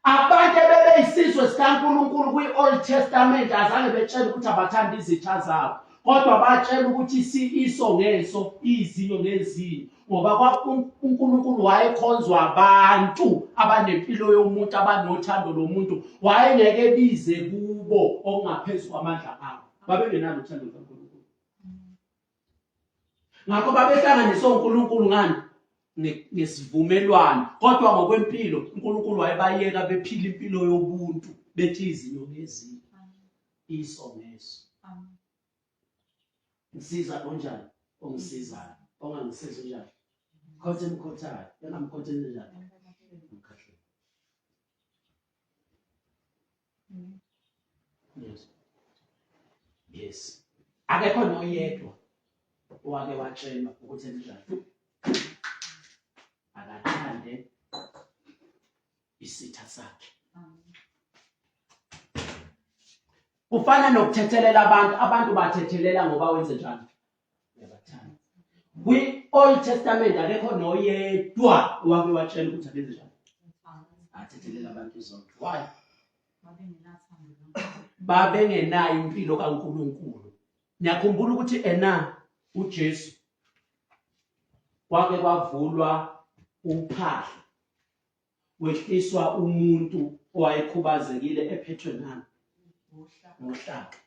Abantu bebeyisizwe sikaNkulunkulu kwi-Old Testament azange betshela ukuthi abathanda izitha zabo, kodwa batshela ukuthi iso ngeso, izinyo ngezinyo, ngoba uNkulunkulu wayekhonzwa abantu abanempilo yomuntu, abanothando lomuntu, wayengeke ebize kubo okungaphezulu kwamandla abo. Babengenalo uthando kaNkulunkulu. Ngakho babehlanganiswa uNkulunkulu ngani? Ngesivumelwano, kodwa ngokwempilo uNkulunkulu wayebayeka bephila impilo yobuntu, bethi izinyo ngezinyo, iso ngeso. Ngisiza konjani? Ongisizayo, ongangisiza njani? Khothe emkhothayo, engamkhotheni njani? Umkhahlelo. Yes. Yes. Akekho noyedwa owake watshelwa ukuthi njani akathande isitha sakhe. Kufana nokuthethelela abantu bathethelela ngoba wenze njani? Uyabathanda. Kwi-Old Testament akekho noyedwa owake watshela ukuthi abenze njani? Athethelela abantu izono. Why? Babengenayo impilo kaNkulunkulu. Ngiyakhumbula ukuthi uJesu kwake kwavulwa uphahla wehliswa umuntu owayekhubazekile ephethwe nani? Ngohlaka.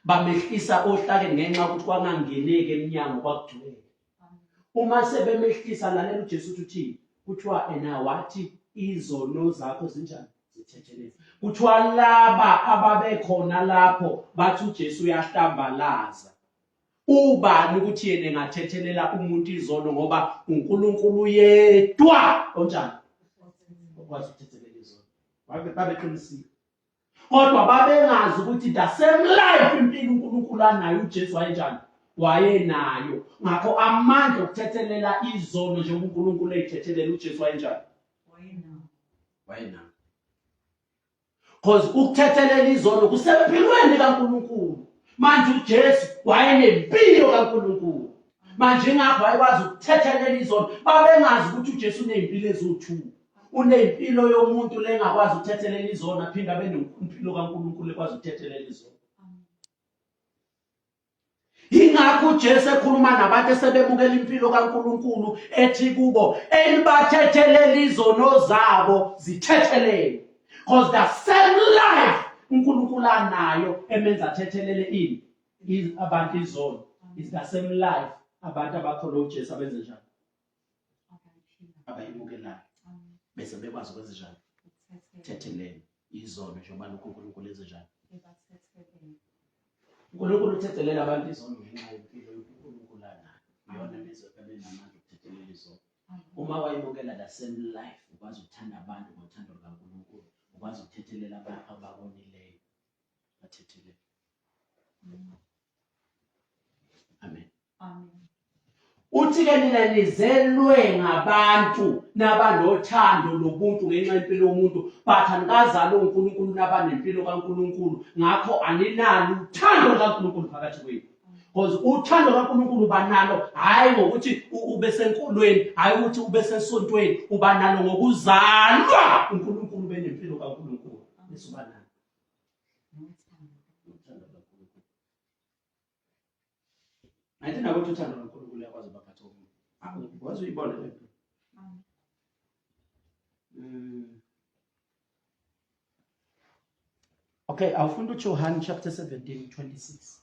Bamehlisa ohlake ngenxa ukuthi kwangangeneki eminyango kwakugcwele. Uma sebemehlisa lalela uJesu uthi kuthiwa wathi izono zakho zinjani? Zithethelele. Kuthiwa laba ababekhona lapho bathi uJesu uyahlambalaza. Ubani ukuthi yena engathethelela umuntu izono ngoba uNkulunkulu yedwa onjani? Okwazi ukuthethelela izono. Babeqinisile. Kodwa babengazi ukuthi the same life impilo uNkulunkulu anayo uJesu wayenjani? Wayenayo. Ngakho amandla okuthethelela izono njengoba uNkulunkulu eyithethelela uJesu wayenjani? Wayenayo. Because ukuthethelela izono kusempilweni kaNkulunkulu. Manje uJesu wayenempilo kaNkulunkulu. Manje ngakho wayekwazi ukuthethelela izono. Babengazi ukuthi uJesu unempilo eziwu-2. Unempilo yomuntu lengakwazi ukuthethelela izono, aphinda abe nempilo kaNkulunkulu ekwazi ukuthethelela izono. Ingakho uJesu ekhuluma nabantu esebemukela impilo kaNkulunkulu ethi kubo enibathethelela izono zabo zithethelele. Because the same life uNkulunkulu anayo emenza athethelele ini abantu izono is the same life abantu abakholwa uJesu abenze njani? Abayimukelayo. Bese bekwazi ukwenza njani? Thethelele izono njengoba uNkulunkulu enze njani? uNkulunkulu uthethelela abantu izono ngenxa yempilo uNkulunkulu anayo. Iyona mizwa ebenamandla ukuthethelela izono. Uma wayimukela the same life ukwazi ukuthanda abantu ngothando lukaNkulunkulu, ukwazi ukuthethelela abantu ababonileyo. Bathethelela. Amen. Amen. Uthi-ke nina nizelwe ngabantu nabanothando lobuntu ngenxa yempilo yomuntu, but anikazalwa uNkulunkulu nabanempilo kaNkulunkulu, ngakho aninalo uthando kaNkulunkulu phakathi kwenu. Because uthando kaNkulunkulu banalo hayi ngokuthi ube senkolweni, hayi ukuthi ube sesontweni, uba nalo ngokuzalwa uNkulunkulu benempilo kaNkulunkulu. Bese uba nalo. Uthando kaNkulunkulu. Ayithi nakuthi uthando kaNkulunkulu uyakwazi ukuphatha umuntu. Wazi uyibona le nto. Okay, awufunda uJohn chapter 17:26.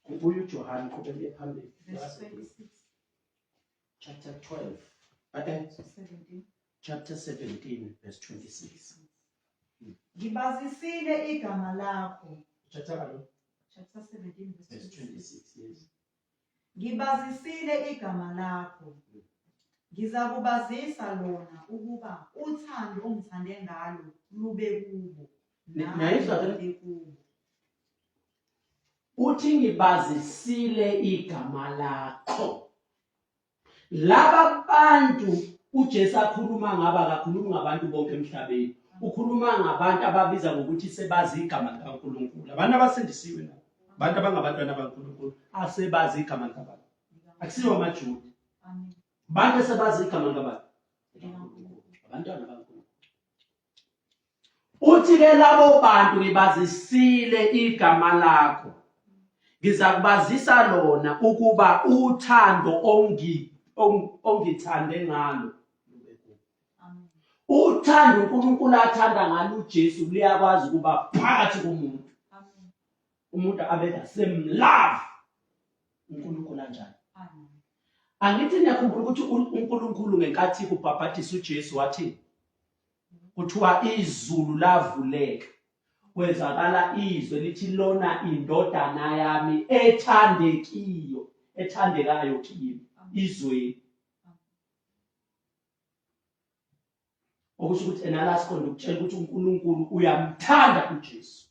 Ubuye uJohn qhubeke phambili. Verse 26. Chapter 12. 17. Chapter 17 verse 26. Ngibazisile igama lakho. Chapter Chapter 17 verse 26. Yes. Ngibazisile igama lakho. Ngizakubazisa lona ukuba uthando ongithande ngalo lube kubo. Nayizwa Lube kubo. Uthi ngibazisile igama lakho. Laba bantu uJesu akhuluma ngaba akakhulumi ngabantu bonke emhlabeni. Ukhuluma ngabantu ababiza ngokuthi sebazi igama likaNkulunkulu. Abantu abasindisiwe nabo. Abantu abangabantwana bakaNkulunkulu asebazi igama likaBaba. Akusiwo amaJuda. Amen. Abantu sebazi igama likaBaba. Abantwana bakaNkulunkulu. Uthi ke labo bantu ngibazisile igama lakho. Ngizakubazisa lona ukuba uthando ongithande ngalo lube kubo. Amen. Uthando uNkulunkulu athanda ngalo uJesu liyakwazi ukuba phakathi komuntu. Amen. Umuntu abeda semlove uNkulunkulu kanjani. Amen. Angithi niyakhumbula ukuthi uNkulunkulu ngenkathi kubhabhadisa uJesu wathi kuthiwa izulu lavuleka. Kwezakala izwe lithi lona indodana yami ethandekayo kimi izweni. Okusho ukuthi enalasikhondo ukutshela ukuthi uNkulunkulu uyamthanda uJesu.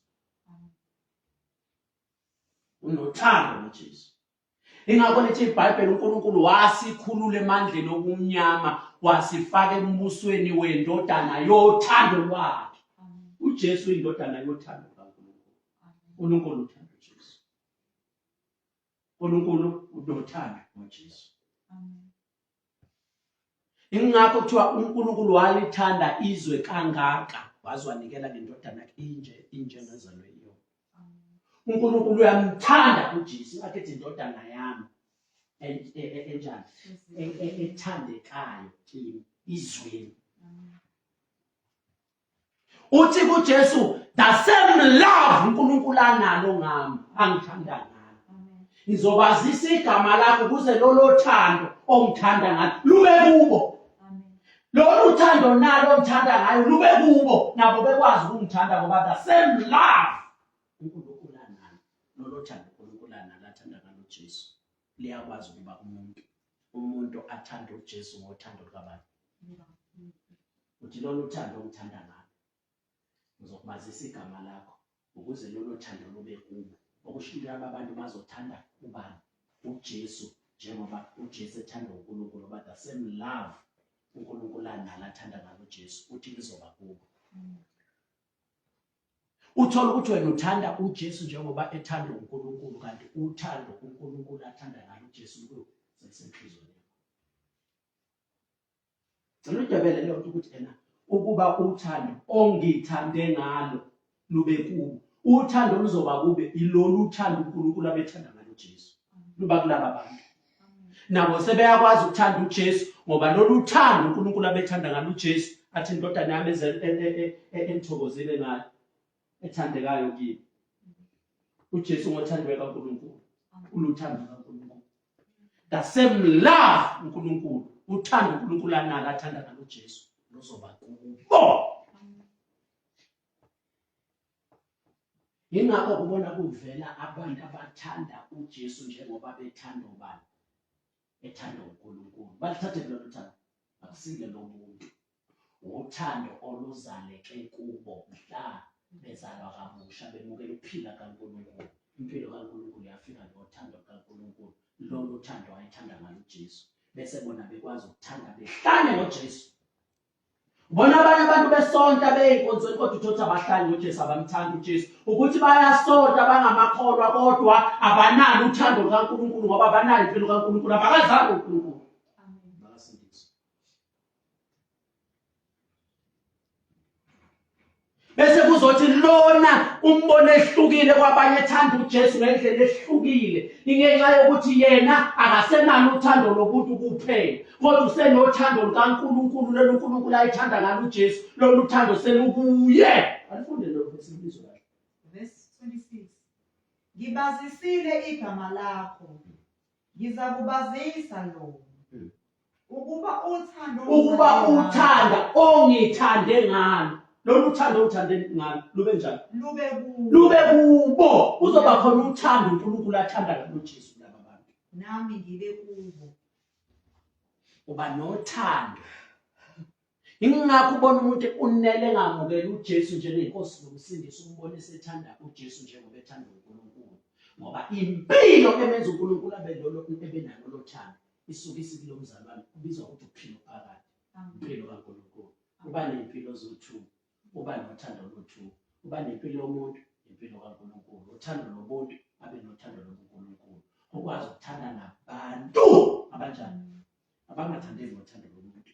Unothando uJesu. Ingakho lithi iBhayibheli uNkulunkulu wasikhulula emandleni obumnyama wasifaka embusweni wendodana yothando lwakhe. uJesu uyindodana yothando kaNkulunkulu. uNkulunkulu uthanda uJesu. uNkulunkulu unothando ngoJesu. Ingakho kuthiwa uNkulunkulu walithanda izwe kangaka waze wanikela ngendodana injengezalo yiyo. uNkulunkulu uyamthanda uJesu akhethi indodana yami enjani ethandekayo kimi izweni. Uthi kuJesu the same love uNkulunkulu analo ngami angithanda ngalo. Ngizobazisa igama lakho ukuze lolo thando ongithanda ngalo lube kubo. Lolu thando nalo ongithanda ngayo lube kubo nabo bekwazi ukungithanda ngoba the same love uNkulunkulu analo. Lolo thando uNkulunkulu analo athanda ngalo uJesu liyakwazi ukuba umuntu athanda uJesu ngothando likaBaba. Uthi lolu thando ongithanda ngalo ngizokubazisa igama lakho ukuze lolo thando lube kubo. Okusho ukuthi abantu bazothanda ubani? uJesu, njengoba uJesu ethanda uNkulunkulu but the same love uNkulunkulu analo athanda ngalo uJesu uthi lizoba kubo. Uthola ukuthi wena uthanda uJesu njengoba ethanda uNkulunkulu kanti uthando uNkulunkulu athanda ngalo uJesu sesenhlizweni yakho. Ngiludebele lento ukuthi ena ukuba uthando ongithande ngalo lube kubo. Uthando luzoba kube ilolu uthando uNkulunkulu abethanda ngalo uJesu. Luba kulaba abantu. Nabo sebeyakwazi ukuthanda uJesu ngoba lolu uthando uNkulunkulu abethanda ngalo uJesu athi indodana yami enthokozile ngayo ethandekayo kimi. uJesu ngothandwe kaNkulunkulu. Uluthando kaNkulunkulu. The same love uNkulunkulu, uthando uNkulunkulu analo athanda ngalo uJesu luzoba kubo. Ingakho kubona kuvela abantu abathanda uJesu njengoba bethanda ubani? Ethanda uNkulunkulu. Balithathe lelo thando. Akusile lomuntu. Uthando oluzaleke kubo mhla bezalwa kabusha bemukela ukuphila kaNkulunkulu. Impilo kaNkulunkulu yafika nothando kaNkulunkulu. Lolo thando ayithanda ngalo uJesu. Bese bona bekwazi ukuthanda behlane ngoJesu. Bona abanye abantu besonta beyinkonzweni kodwa uthothi abahlali ngoJesu abamthanda uJesu ukuthi bayasonta bangamakholwa kodwa abanalo uthando lukaNkulunkulu ngoba abanalo impilo kaNkulunkulu abakazange uNkulunkulu. Amen. Bakasindiswa. Bese kuzothi lona umbone ehlukile kwabanye ethanda uJesu ngendlela ehlukile ingenxa yokuthi yena akasenalo uthando lobuntu kuphela kodwa usenothando lukaNkulunkulu lelo uNkulunkulu ayithanda ngalo uJesu lolu uthando selukuye. Alifunde lo besibizwa kahle. Verse 26. Ngibazisile igama lakho. Ngizakubazisa lona. Ukuba uthanda ongithande ngalo. Lolu uthando uthande ngalo lube njani? Lube kubo. Uzoba khona uthando uNkulunkulu athanda ngalo uJesu laba bantu. Nami ngibe kubo. Uba nothando. Ingakho ubona umuntu unele ngamukela uJesu njengenkosi nomsindisi umbone esethanda uJesu njengoba ethanda uNkulunkulu. Ngoba impilo emenza uNkulunkulu abe lolo ebenalo lothando isuka isikilo mzalwane kubizwa ukuthi uphilo phakathi. Impilo kaNkulunkulu. Uba nempilo zothu. Uba nothando lothu. Uba nempilo yomuntu, impilo kaNkulunkulu. Uthando lobuntu abe nothando lobuNkulunkulu. Ukwazi ukuthanda nabantu abanjani? Abangathandeki ngothando lomuntu.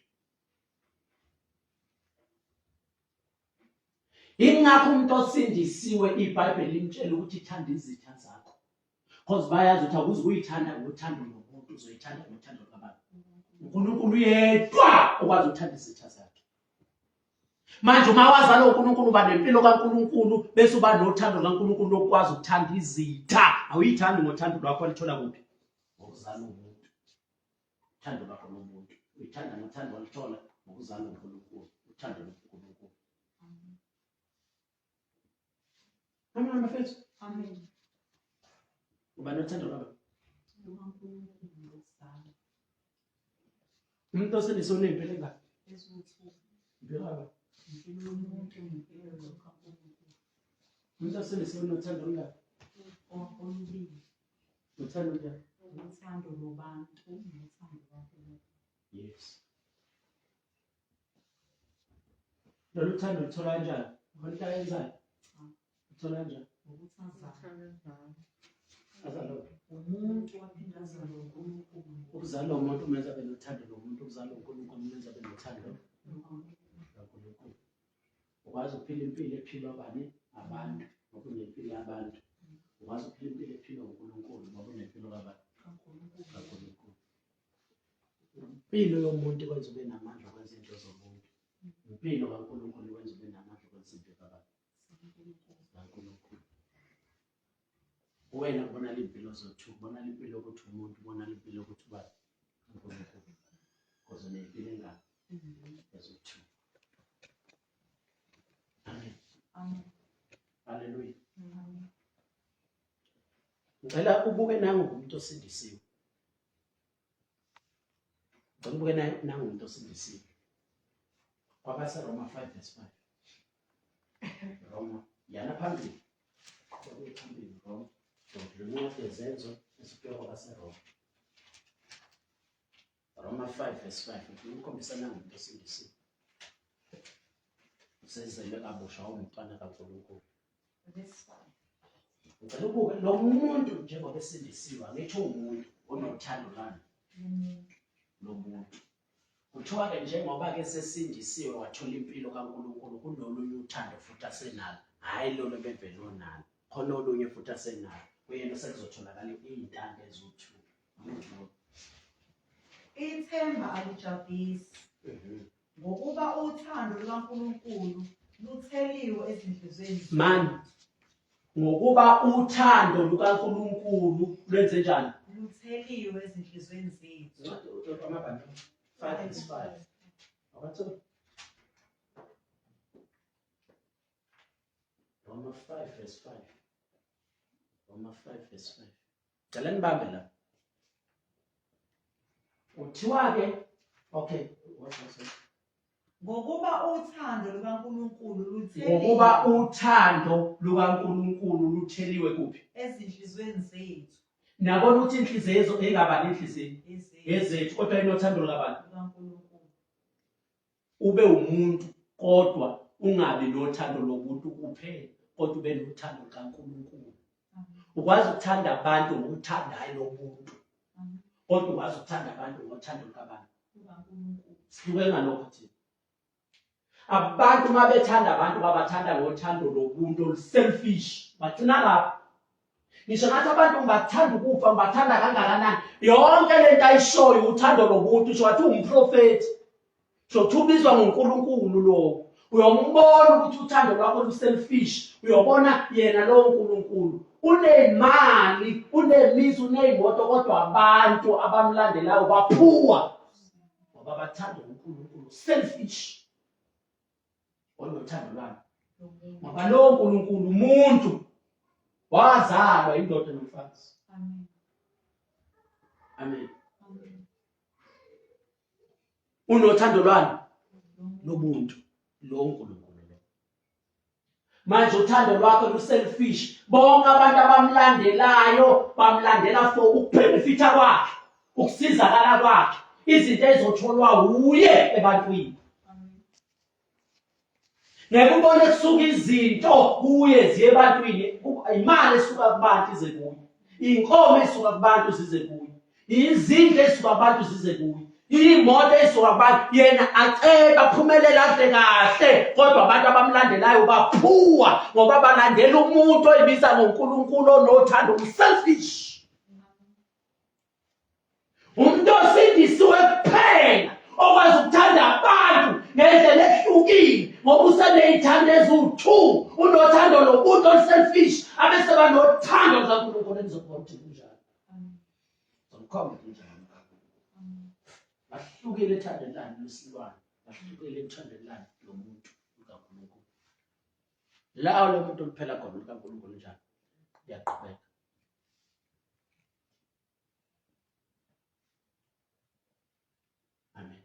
Ingakho umuntu osindisiwe iBhayibheli limtshela ukuthi thanda izitha zakho. Because bayazi ukuthi akuze uyithanda ngothando lomuntu uzoyithanda ngothando lwabantu. uNkulunkulu yedwa okwazi ukuthanda izitha zakhe. Manje uma wazala uNkulunkulu uba nempilo kaNkulunkulu bese uba nothando kaNkulunkulu lokwazi ukuthanda izitha. Awuyithandi ngothando lwakho alithola kuphi? Ngokuzala umuntu. Uthando lwakho lomuntu. Uyithanda ngothando alithola ngokuzala uNkulunkulu. Uthando loNkulunkulu. Amen mafethu. Amen. Uba nothando lwakho. uNkulunkulu lokuzala. Umuntu osendiswe nempilo engaka? Eziwu-2. Impilo Impilo yomuntu nempilo kaNkulunkulu. umuntu osendiswe nothando engaka? Olubili. Uthando njani? Uthando lobantu nothando kaNkulunkulu. Yes. Lolu thando luthola kanjani? Umuntu ayenzayo? Uthola kanjani? Ukuthi Azalo. umuntu waphinde azale uNkulunkulu. Ukuzala umuntu umenza abe nothando lomuntu. Ukuzala uNkulunkulu umenza abe nothando loNkulunkulu. Ukwazi ukuphila impilo ephilwa bani? Abantu. Ngoba unempilo yabantu. Ukwazi ukuphila impilo ephilwa uNkulunkulu ngoba unempilo kabantu. kaNkulunkulu. Impilo yomuntu ikwenza ube namandla okwenza izinto zomuntu. Impilo kaNkulunkulu ikwenza ube namandla okwenza izinto kabantu. kaNkulunkulu. Wena ubona impilo zothu, ubona impilo yokuthi umuntu, ubona impilo yokuthi ubani? uNkulunkulu. Because unempilo engaka? Ezothu. Amen. Amen. Hallelujah. Amen. Ngicela ubuke nangumuntu osindisiwe. Ngicela ubuke nangumuntu osindisiwe. Kwabasa Roma 5:5. Roma yana phambili. Kwabe phambili Roma. Incwadi yezenzo esifika kwabasa Roma. Roma 5:5 ukukhombisa nangumuntu osindisiwe. Usezele kabusha umntwana kaNkulunkulu. Verse 5. Ngicela ubuke lo muntu njengoba esindisiwe angithi umuntu onothando lana lomuntu. Kuthiwa ke njengoba ke sesindisiwe wathola impilo kaNkulunkulu kunolunye uthando futhi asenalo. Hayi lolo bevele onalo. Khona olunye futhi asenalo. Kuyena sekuzotholakala izintanga ezithu. Ithemba alijabulisi. Ngokuba uthando lukaNkulunkulu lutheliwe ezinhlizweni zethu. Mani ngokuba uthando lukaNkulunkulu lwenze njani? Lutheliwe ezinhlizweni zethu. Amabhande 5:5. Awathola. Roma 5:5. Roma 5:5. Cela nibambe la. Uthiwa ke okay, what was it? Ngokuba uthando lukaNkulunkulu lutheliwe. Ngokuba uthando lukaNkulunkulu lutheliwe kuphi? Ezinhlizweni zethu. Nabona ukuthi inhliziyo engaba nenhliziyo ezethu kodwa inothando likabantu. lukaNkulunkulu. ube umuntu kodwa ungabi nothando lobuntu kuphela kodwa ube nothando kaNkulunkulu. Ukwazi ukuthanda abantu ngokuthandayo lobuntu kodwa ukwazi ukuthanda abantu ngothando lukabantu. Sihluke ngalokho thina. Abantu mabethanda abantu babathanda ngothando lobuntu olu-selfish. Bagcina lapho. Ngisho ngathi abantu ngibathanda ukufa, ngibathanda kangakanani. Yonke lento ayishoyo uthando lobuntu. Ngisho ngathi umprofethi. So ubizwa ngoNkulunkulu lo. Uyombona ukuthi uthando lwakho lu-selfish. Uyobona yena lo uNkulunkulu unemali, unemizi, uneyimoto kodwa abantu abamlandelayo baphuwa. Ngoba bathanda uNkulunkulu selfish. Olothando lwami. Ngoba lo uNkulunkulu umuntu wazalwa indoda nomfazi. Amen. Amen. Unothando lwani lobuntu lo uNkulunkulu lo. Manje uthando lwakhe lu-selfish. Bonke abantu abamlandelayo bamlandela for ukubenefita kwakhe, ukusizakala kwakhe, izinto ezotholwa uye ebantwini. Ngeke ubone kusuka izinto kuye ziye ebantwini, imali esuka kubantu ize kuye, inkomo esuka kubantu zize kuye, izindlu esuka kubantu zize kuye, imoto esuka kubantu, yena aceba aphumelele adle kahle, kodwa abantu abamlandelayo baphuwa ngoba balandela umuntu oyibiza ngoNkulunkulu onothando selfish. Umuntu osindisiwe kuphela okwazi ukuthanda abantu ngendlela ehlukile ngoba useney'thando eziwu-2, unothando lobuntu olu-selfish, abese banothando lukaNkulunkulu enizokubona ukuthi kunjani. Ngomkhomba kunjani. Bahlukile ethandweni lani lesilwane, bahlukile ethandweni lani lomuntu lukaNkulunkulu. Lawo lo muntu oluphela khona lukaNkulunkulu njani? Uyaqhubeka. Amen.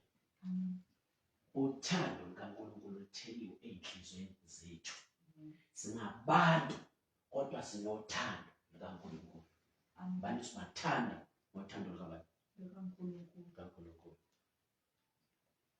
Uthando lukaNkulunkulu lutheliwe ey'nhliziyweni zethu. Singabantu kodwa sinothando lukaNkulunkulu. Abantu sibathanda ngothando lukaNkulunkulu.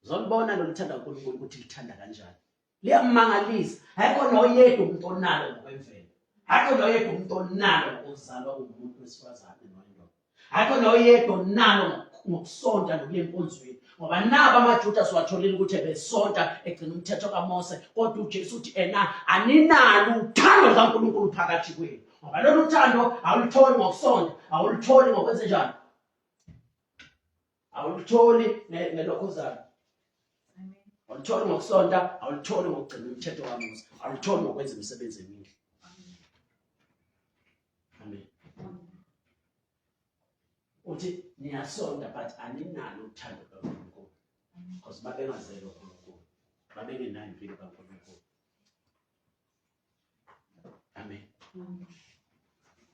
Uzolibona lo luthanda kaNkulunkulu ukuthi lithanda kanjani. Liyamangalisa. Ayikho noyedwa umuntu onalo ngokwemvelo. Ayikho noyedwa umuntu onalo ngokuzalwa kumuntu wesifazane noyedwa. Ayikho noyedwa onalo ngokusonta nokuya enkonzweni. Ngoba nabo amaJuda siwatholile ukuthi ebesonta egcina umthetho kaMose, kodwa uJesu uthi aninalo uthando lukaNkulunkulu phakathi kwenu. Ngoba lolu thando awulutholi ngokusonta, awulutholi ngokwenze njani? Awulutholi ngelokhuzana. Awulutholi ngokusonta, awulutholi ngokugcina umthetho kaMose, awulutholi ngokwenza imisebenzi emihle. Amen. Uthi niyasonta but aninalo uthando lukaNkulunkulu. Because babengazelwe uNkulunkulu, babengenayo impilo kaNkulunkulu. Amen.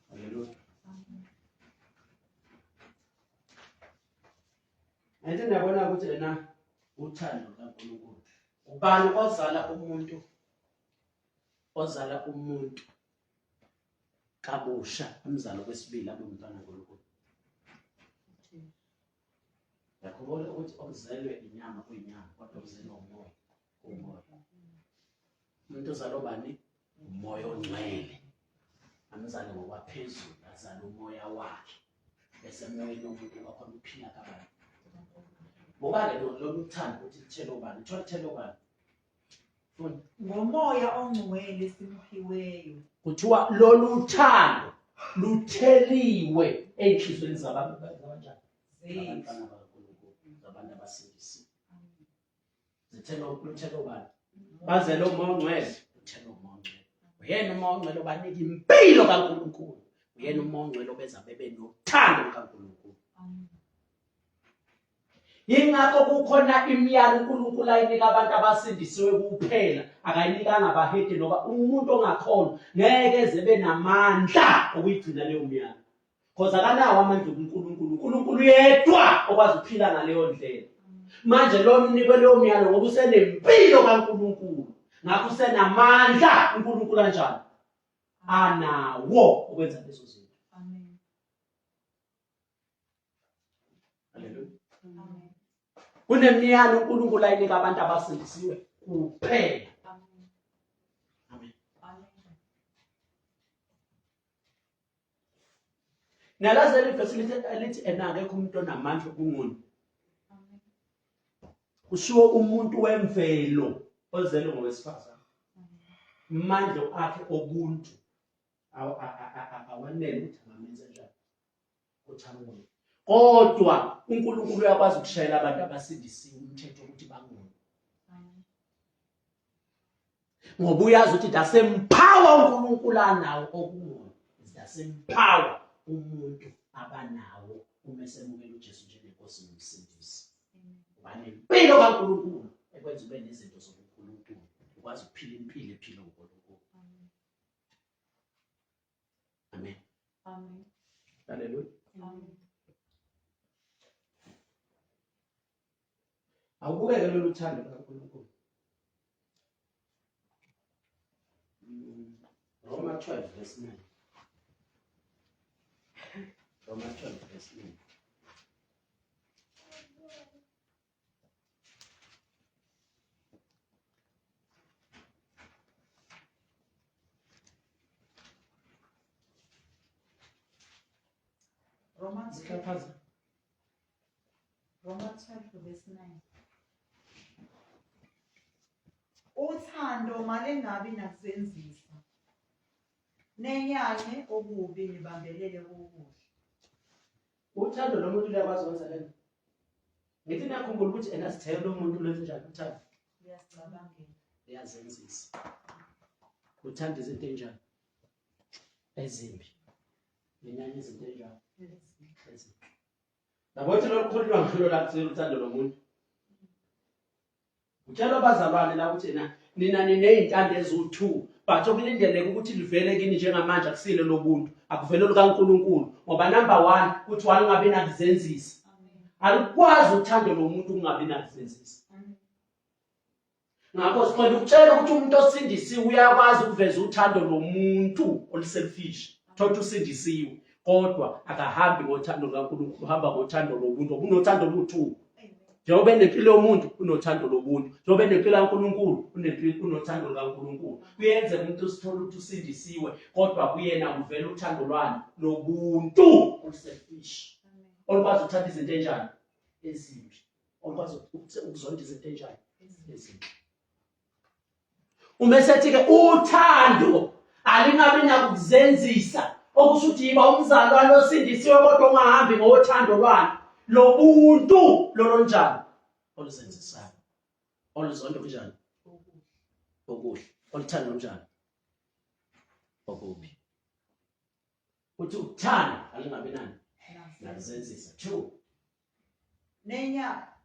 Hallelujah. Ente ndiyabona ukuthi lena uthando lukaNkulunkulu. Ubani ozala umuntu kabusha, umzalo wesibili abe umntwana kaNkulunkulu? Yakubona ukuthi okuzelwe inyama kuyinyama kodwa okuzelwe umoya kumoya. Umuntu ozalwa bani? Umoya ongcwele. Amzale ngokwaphezulu, azale umoya wakhe. Bese emoyeni womuntu wakhona uphila kabantu. Buka-ke lolu thando ukuthi lithele ubani? Lithele ubani? Ngomoya ongcwele simphiweyo. Kuthiwa lolu thando lutheliwe ey'nhliziyweni zabantu abanjani? Abantwana bakaNkulunkulu, zabantu abasindisiwe. Luthele ubani? Bazele umoya ongcwele, luthele umoya ongcwele. Uyena umoya ongcwele obanika impilo kaNkulunkulu. Uyena umoya ongcwele obenza bebe nothando lukaNkulunkulu. Yingakho kukhona imiyalo uNkulunkulu ayinika abantu abasindisiwe kuphela, akayinikanga abahede noba umuntu ongakholwa ngeke eze benamandla okuyigcina leyo miyalo. Because akanawo amandla kuNkulunkulu. uNkulunkulu yedwa okwazi ukuphila ngaleyo ndlela. Manje lo mnikwe leyo miyalo ngoba usenempilo kaNkulunkulu. Ngakho usenamandla uNkulunkulu kanjani? Anawo ukwenza lezo zinto. Amen. Hallelujah. Kunemiyalo uNkulunkulu ayinika abantu abasindisiwe kuphela. Amen. Nalazeli verse lithi enakekho umuntu onamandla kunguni. Kushiwo umuntu wemvelo ozelwe ngowesifazane. Amandla akhe obuntu awanele ukuthi angamenza njani. Uthamuni. Kodwa uNkulunkulu uyakwazi ukushayela abantu abasindisiwe umthetho ukuthi bangoni. Ngoba uyazi ukuthi dasempower uNkulunkulu anawo okungoni. Dasempower umuntu abanawo uma esemukela uJesu njengenkosi nomsindisi. Banempilo kaNkulunkulu ekwenza ube nezinto zobuNkulunkulu. Ukwazi ukuphila impilo ephila uNkulunkulu. Amen. Amen. Hallelujah. Amen. Awubukeke lolu thando kaNkulunkulu. Roma 12 verse 9. Roma 12 verse 9. Romans 12 verse 9. Uthando malengabi nakuzenzisa. Nenyanye okubi nibambelele kukuhle. Uthando lomuntu luyakwazi ukwenza lento. Ngithi nakhumbula ukuthi enasithele lo muntu lenze njani uthando. Uyasicabangela. Uyazenzisa. Uthanda izinto enjani? Ezimbi. Nenyanye izinto enjani? Ezimbi. Nabothi lokukhulunywa ngalo la kuthela uthando lomuntu. Utshela abazalwane la ukuthi nina nineyintando ezu2 but okulindeleke ukuthi livele kini njengamanje akusile lobuntu akuvele lukaNkulunkulu ngoba number 1 kuthi walingabi nakuzenzisa. Alikwazi uthando lomuntu ungabi nakuzenzisa. Ngakho siqonde ukutshela ukuthi umuntu osindisiwe uyakwazi ukuveza uthando lomuntu oluselfish. Thothi usindisiwe kodwa akahambi ngothando lukaNkulunkulu uhamba ngothando lobuntu. Unothando lu2. Njengoba enempilo yomuntu unothando lobuntu. Njengoba enempilo kaNkulunkulu unothando lukaNkulunkulu. Kuyenze umuntu usithola ukuthi usindisiwe kodwa kuyena kuvela uthando lwani lobuntu oluselfish. Olukwazi ukuthanda izinto enjani ezimbi. Olukwazi ukuzonda izinto enjani ezimbi. Uma sethi ke uthando alingabi nakuzenzisa okusho ukuthi yiba umzalwane osindisiwe kodwa ungahambi ngothando lwani lobuntu lolonjani oluzenzisayo. Oluzonda kunjani? Okuhle. Oluthanda njani? Okubi. Uthi ukuthanda alingabi nani nakuzenzisa. 2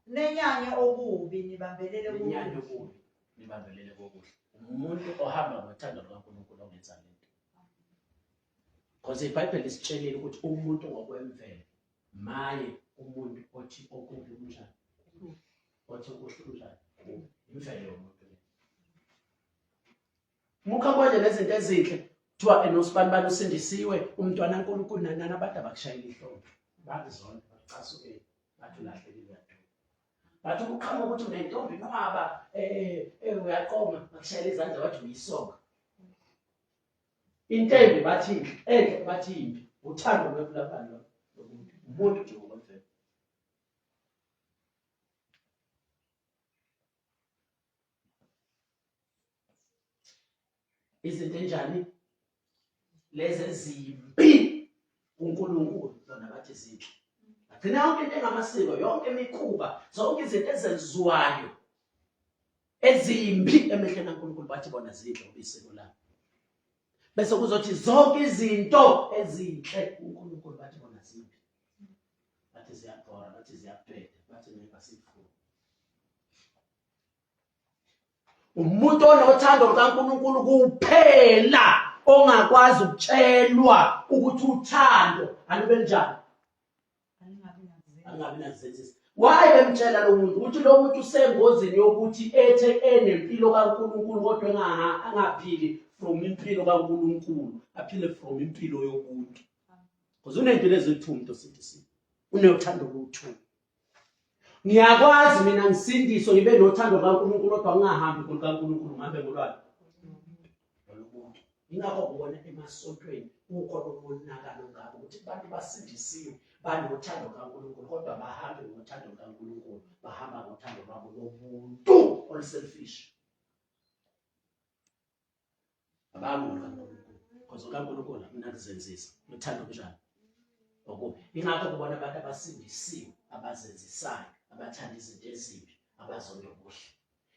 Nenyanye okubi nibambelele kukuhle. Nenyanye okubi nibambelele kokuhle. Umuntu ohamba ngothando lukaNkulunkulu ongenza lento. Because iBhayibheli lisitshelile ukuthi umuntu ngokwemvelo maye umuntu othi okubi kunjani. Othi okuhle kunjani. Imvelo yomuntu. Mukha konje nezinto ezinhle kuthiwa enosibani usindisiwe umntwana kaNkulunkulu nanani abantu abakushayela ihlombe. Bakuzona bacasuke bathi ulahlekile yaduma. Bathi ukuqhamuka ukuthi unentombi nwaba uyaqoma bakushayela izandla bathi uyisonga. Intembi bathi enhle bathi imbi. Uthando lwebulabani lomuntu. Umuntu nje ngokwemvelo. Izinto enjani? Lezi ezimbi uNkulunkulu lona bathi zinhle. Agcina yonke into engamasiko, yonke imikhuba, zonke izinto ezenziwayo ezimbi emehlweni kaNkulunkulu bathi bona zinhle ngoba labo. Bese kuzothi zonke izinto ezinhle uNkulunkulu bathi bona zimbi. Bathi ziyabhora, bathi ziyaphetha, bathi ngeke sifune. Umuntu onothando lukaNkulunkulu kuphela ongakwazi ukutshelwa ukuthi uthando alube njani. Angabi nakuzenzisa. Why bemtshela lo muntu ukuthi lo muntu usengozini yokuthi ethe enempilo kaNkulunkulu kodwa angaphili from impilo kaNkulunkulu, aphile from impilo yobuntu. Because unempilo ezithu umuntu osindisiwe. Unothando lu2. Ngiyakwazi mina ngisindiswe ngibe nothando kaNkulunkulu kodwa ngingahambi kuNkulunkulu ngabe ngolwani. Ingakho ubona emasontweni ukho lomonakalo ngabo ukuthi abantu basindisiwe banothando kaNkulunkulu kodwa bahambe ngothando kaNkulunkulu, bahamba ngothando lwabo lobuntu oluselfish. Abantu kaNkulunkulu because kaNkulunkulu akunakuzenzisa uthando kunjani okubi. Ingakho kubona abantu abasindisiwe abazenzisayo abathanda izinto ezimbi abazonda okuhle.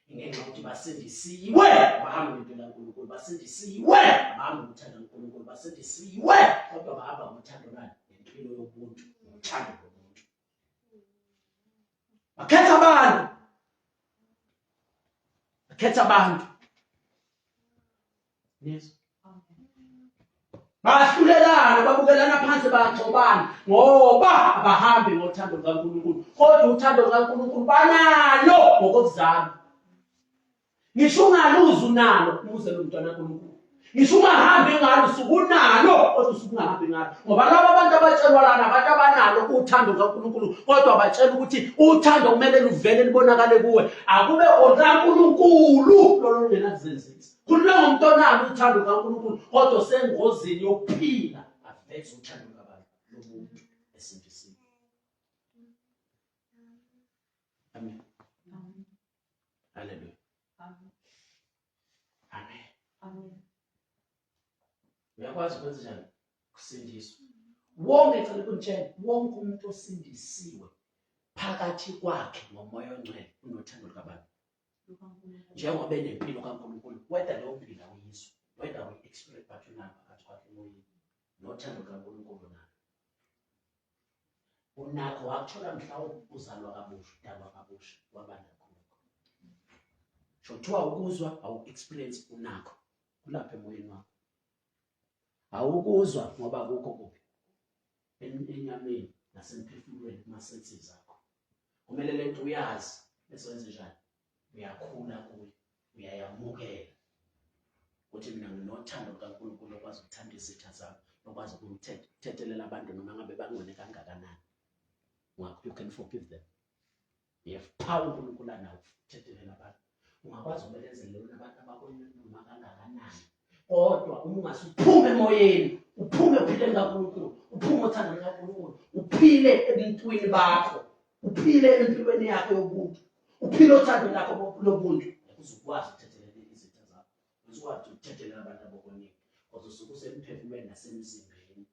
Ingenxa yokuthi basindisiwe bahamba ngempilo kaNkulunkulu, basindisiwe bahamba ngothando kaNkulunkulu, basindisiwe kodwa bahamba ngothando lwani ngempilo yobuntu, ngothando lobuntu. Bakhetha abantu. Yes. Bahlulelana babukelana phansi baxobana ngoba abahambi ngothando kaNkulunkulu. Kodwa uthando kaNkulunkulu banalo ngokuzama. Ngisho ungaluzi unalo umuze lo mntwana kaNkulunkulu. Ngisho ungahambi ngalo sukunalo kodwa usungahambi ngalo. Ngoba laba abantu abatshelwa lana abantu abanalo uthando kaNkulunkulu kodwa batshela ukuthi uthando kumele luvele libonakale kuwe. Akube okaNkulunkulu lolo lungenazenzisa. Kulowo muntu onalo uthando kaNkulunkulu kodwa sengozini yokuphila aveze uthando kabantu lomuntu esindisiwe. Amen. Hallelujah. Amen. Uyakwazi ukwenza njani? Kusindiswa. Wonke ngicela ukunitshela, wonke umuntu osindisiwe phakathi kwakhe ngomoya ongcwele unothando lukaBaba. Njengoba enempilo kaNkulunkulu, whether leyo mpilo awuyizwa, whether uyi-experience but unalo phakathi kwakhe emoyeni, nothando lukaNkulunkulu nalo. Unakho wakuthola mhlawumbe uzalwa kabusha, udalwa kabusha, wabanda khona. Kuthiwa ukuzwa awu-experience unakho, kulapha emoyeni wakho. Awukuzwa ngoba akukho kuphi enyameni nasemphefumulweni kuma-senses zakho. Kumele le nto uyazi bese wenze njani? Uyakhula kuyo, uyayamukela ukuthi mina nginothando lukaNkulunkulu okwazi ukuthanda izitha zami, okwazi ukuthethelela abantu noma ngabe bangone kangakanani. You can forgive them. You have power uNkulunkulu anawo ukuthethelela abantu. Ungakwazi ukubelezela abantu abakwenye noma kangakanani. Kodwa ungasuphume emoyeni, uphume uphile kaNkulunkulu, uphume uthando kaNkulunkulu, uphile ebantwini bakho, uphile empilweni yakho yobuntu, uphile uthando lakho lobuntu, uzokwazi ukuthethelela izitha zakho, uzokwazi ukuthethelela abantu abakwenye, kodwa usuke usemphefumulweni nasemzimbeni,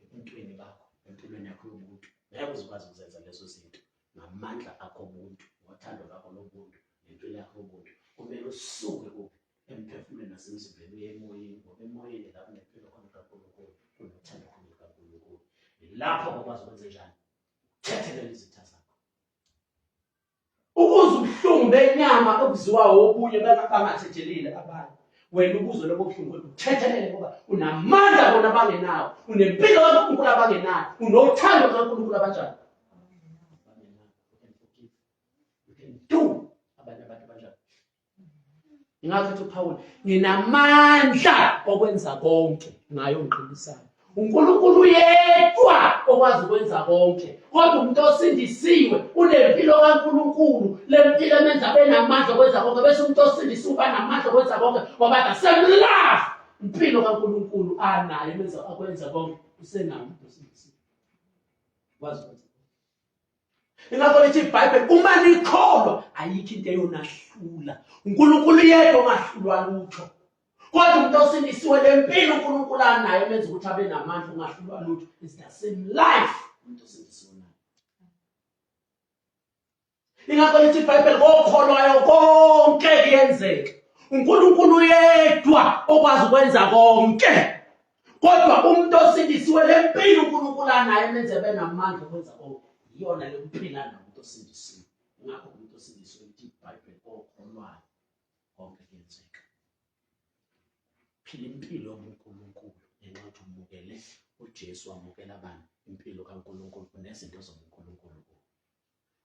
ebuntwini bakho, empilweni yakho yobuntu. Ngeke uzokwazi ukuzenza lezo zinto ngamandla akho obuntu, ngothando lwakho lobuntu, nempilo yakho yobuntu. Kumele usuke kuphi emphefumulweni nasemzimbeni uye emoyeni, ngoba emoyeni lapho nempilo khona kaNkulunkulu, kunothando khona kaNkulunkulu. Lapho ukwazi ukwenza njani? Thethelela izitha zakho. Ukuze ubuhlungu benyama obuziwayo obunye bangathethelile abantu. Wena ukuzwe lobo buhlungu uthethelele ngoba unamandla bona abangenawo, unempilo kaNkulunkulu abangenayo, unothando kaNkulunkulu abanjani? You can do abantu abanjani. Ingakho uPaul nginamandla okwenza konke ngayo ngiqinisayo. uNkulunkulu yedwa okwazi ukwenza konke. Kodwa umuntu osindisiwe unempilo kaNkulunkulu, lempilo emenza abe namandla okwenza konke, bese umuntu osindisiwe uba namandla okwenza konke ngoba the same life impilo kaNkulunkulu anayo emenza akwenza konke usenayo umuntu osindisiwe. Wazi ukuthi ingakho lithi iBhayibheli uma nikholwa ayikho into eyonahlula. uNkulunkulu yedwa ongahlulwa lutho. Kodwa umuntu osindisiwe lempilo uNkulunkulu anayo emenza ukuthi abe namandla ongahlulwa lutho. It's the same life umuntu osindisiwe nayo. Ingakho lithi iBhayibheli kokholwayo konke kuyenzeka. uNkulunkulu yedwa okwazi ukwenza konke. Kodwa umuntu osindisiwe lempilo uNkulunkulu anayo emenza abe namandla okwenza konke. Iyona le mpilo anamuntu osindisiwe. Ingakho umuntu osindisiwe lithi iBhayibheli kokholwayo konke kuyenzeka. Phila impilo yobuNkulunkulu ngenxa yokuthi umukele uJesu, wamukela abantu impilo kaNkulunkulu nezinto zobuNkulunkulu.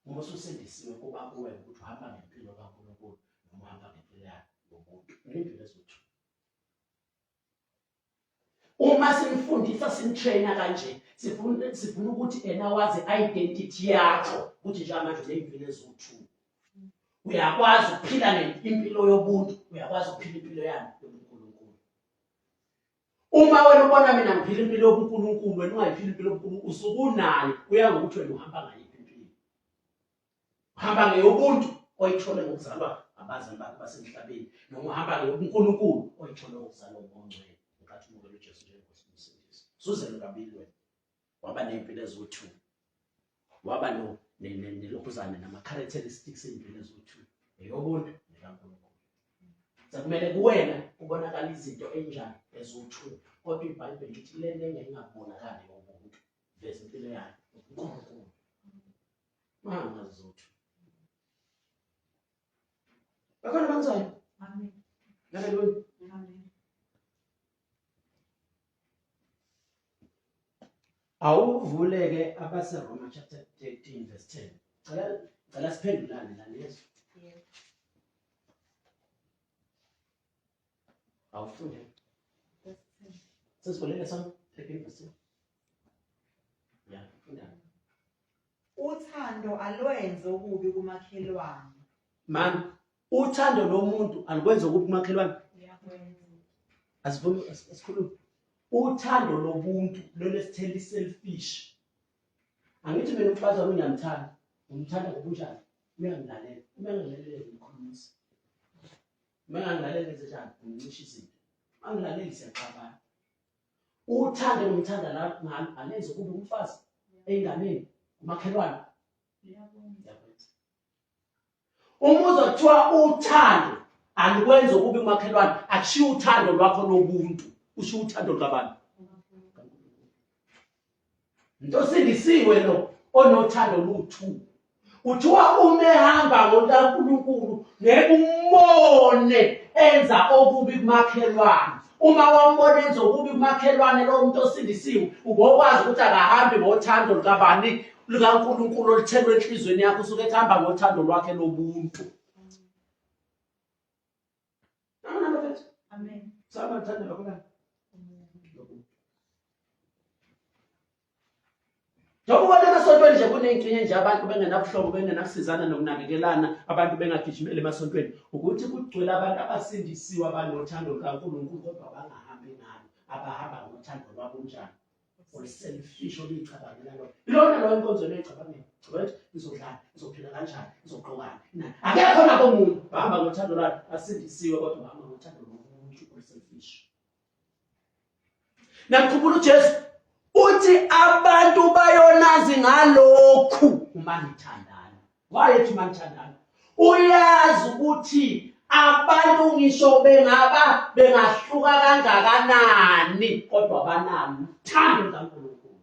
Uma usindisiwe kuba kuwe ukuthi uhamba ngempilo kaNkulunkulu noma uhamba ngempilo yobuntu, ngempilo ezothu. Uma simfundisa simtrainer kanje sifuna ukuthi ena wazi identity yakho ukuthi njengamanje uney'mpilo eziwu-2. Uyakwazi ukuphila impilo yobuntu, uyakwazi ukuphila impilo yami yobuNkulunkulu. Uma wena ubona mina ngiphila impilo yobuNkulunkulu, wena ungayiphila impilo yobuNkulunkulu, usukunayo, kuya ngokuthi wena uhamba ngayiphi impilo. Uhamba ngeyobuntu oyithole ngokuzalwa abazali bakho basemhlabeni, noma uhamba ngeyobuNkulunkulu oyithole ngokuzalwa ngomngcwele ngenkathi umukela uJesu njengenkosi nomsindisi. Suzele kabili wena, waba ney'mpilo eziwu-2, waba nelokhuzane nama-characteristics ey'mpilo eziwu-2, eyobuntu nekaNkulunkulu. Sekumele kuwena kubonakala izinto enjani eziwu-2, kodwa iBhayibheli lithi le nenye ingabonakali yobuntu veze impilo yayo uNkulunkulu. Mangazi zothu. Bakhona bangizayo? Amen. Haleluya. Amen. Awuvuleke abaseRoma chapter 13 verse 10. Cela siphendulane la lezo. Yes. Awufunde. Verse 10. Sesivulele sona 13 verse 10. Ya, funda. Uthando alwenze okubi kumakhelwane. Man, uthando lomuntu alikwenza ukuba kumakhelwane. Uyakwenza. Asikhulume. Uthando lobuntu lolesitheli selfish. Angithi mina umfazi wami ngiyamthanda, ngimthanda ngobunjani? Uyangilalela. Uma ngilalele ngikhulumisa. Uma ngilalele njani? Ngicisha izinto. Angilaleli siyaxabana. Uthando nomthanda la ngami alenze kube umfazi enganeni umakhelwane. Uyakwenza. Uma uzothiwa uthando alikwenza ukube umakhelwane, akushiya uthando lwakho lobuntu, ushiya uthando lukabani? Into sindisiwe lo onothando lu-2. Uthiwa umehamba ngoNkulunkulu ngeke umbone enza okubi kumakhelwane. Uma wambona enza okubi kumakhelwane lo muntu osindisiwe, ubokwazi ukuthi akahambi ngothando lukabani? LukaNkulunkulu olithelwe enhlizweni yakho, usuke ethamba ngothando lwakhe lobuntu. Amen. Sama thanda lokho. Njengoba emasontweni nje kuney'nkinga nje abantu bengenabuhlobo, bengenakusizana nokunakekelana, abantu bengagijimeli emasontweni, ukuthi kugcwele abantu abasindisiwe abanothando lukaNkulunkulu kodwa abangahambi ngalo, abahamba ngothando lwabo njani? Oluselfish oluyicabangela lo. Ilona lo inkonzo leyicabangela. Ukuthi izodlala, izophila kanjani, izogqokana. Akekho nabo umuntu bahamba ngothando lwabo asindisiwe kodwa bahamba ngothando lobuntu oluselfish. Namkhumbula uJesu uthi abantu bayonazi ngalokhu uma nithandana. Wayethi uma nithandana. Uyazi ukuthi abantu ngisho bengahluka kangakanani kodwa banalo uthando lukaNkulunkulu.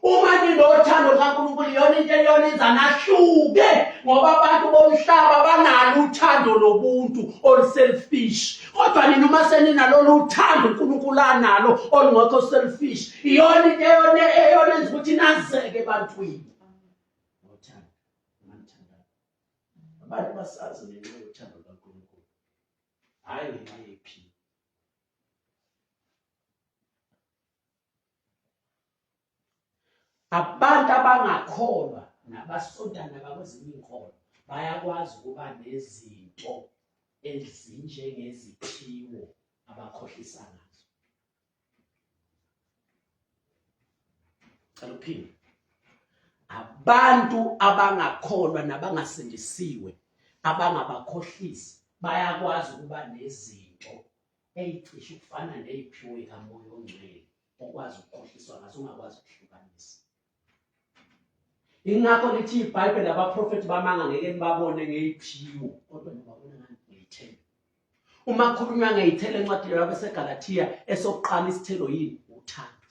Uma ninothando lukaNkulunkulu iyona into eyonenza nahluke, ngoba abantu bomhlaba banalo uthando lobuntu oluselfish. Kodwa nina uma seninalolu uthando uNkulunkulu analo olungekho selfish, iyona into eyonenza ukuthi nazeke ebantwini. Uthando, manithandana. Abantu basazi ngenxa yothando lukaNkulunkulu, hayi ngenxa yephi. Abantu abangakholwa nabasontana bakwezinye inkolo bayakwazi ukuba nezinto ezinjengeziphiwo abakhohlisa ngazo. Cela uphinde. Abantu abangakholwa nabangasindisiwe abangabakhohlisi bayakwazi ukuba nezinto ezicishe ukufana neziphiwo zikaMoya oNgcwele okwazi ukukhohliswa ngazo, ungakwazi ukuhlukanisa. Ingakho lithi iBhayibheli abaprofethi bamanga ngeke nibabone ngeziphiwo kodwa nibabona ngezithelo. Uma kukhulunywa ngezithelo encwadini yabaseGalatiya esokuqala isithelo yini? Uthando.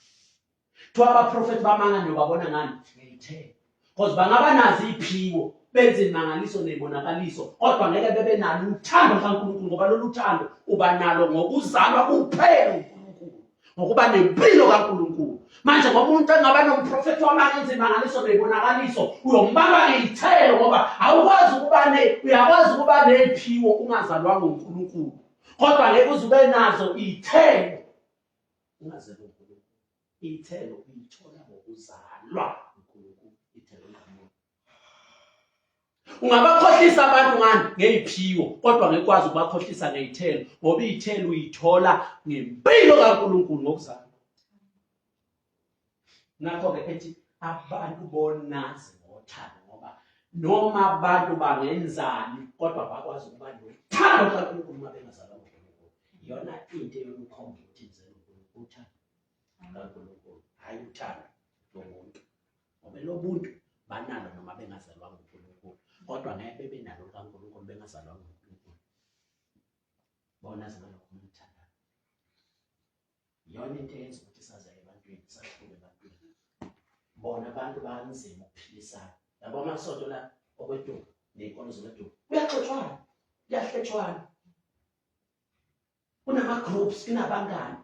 Kuthiwa abaprofethi bamanga nibabona ngani? Ngezithelo. Because bangaba nazo iziphiwo, benze imangaliso nezibonakaliso, kodwa ngeke bebe nalo uthando kaNkulunkulu, ngoba lolu uthando uba nalo ngokuzalwa kuphela uNkulunkulu, ngokuba nempilo kaNkulunkulu. Manje ngoba umuntu engaba nomprofethi wamanga enze imangaliso nezibonakaliso, uyombamba ngezithelo, ngoba awukwazi ukuba uyakwazi ukuba neziphiwo ungazalwanga uNkulunkulu, kodwa ngeke uze ube nazo izithelo ungazelwe uNkulunkulu. Izithelo uyithola uzalwa uNkulunkulu ithelo likamoya. Ungabakhohlisa abantu ngani ngeziphiwo kodwa ngekwazi ukubakhohlisa ngezithelo ngoba izithelo uyithola ngempilo kaNkulunkulu ngokuzalwa. Nakho ke ethi abantu bonazi ngothando ngoba noma abantu bangenzani kodwa bakwazi ukuba nothando kaNkulunkulu uma bengazalwa nguNkulunkulu. Iyona into yokukhomba ukuthi nizele uNkulunkulu uthando kaNkulunkulu hayi uthando lomuntu. Ngoba lobuntu banalo noma bengazalwa nguNkulunkulu kodwa ngeke bebe nalo kaNkulunkulu bengazalwa nguNkulunkulu. Bona zingalokho umthando. Iyona into eyenza ukuthi saze ebantwini sahluke ebantwini. Bona abantu banzima ukuphilisana. Yabo amasonto la okwedumbu nezinkolo zomedumbu kuyaxoxwana, kuyahletshwana. Kunama groups, kunabangani.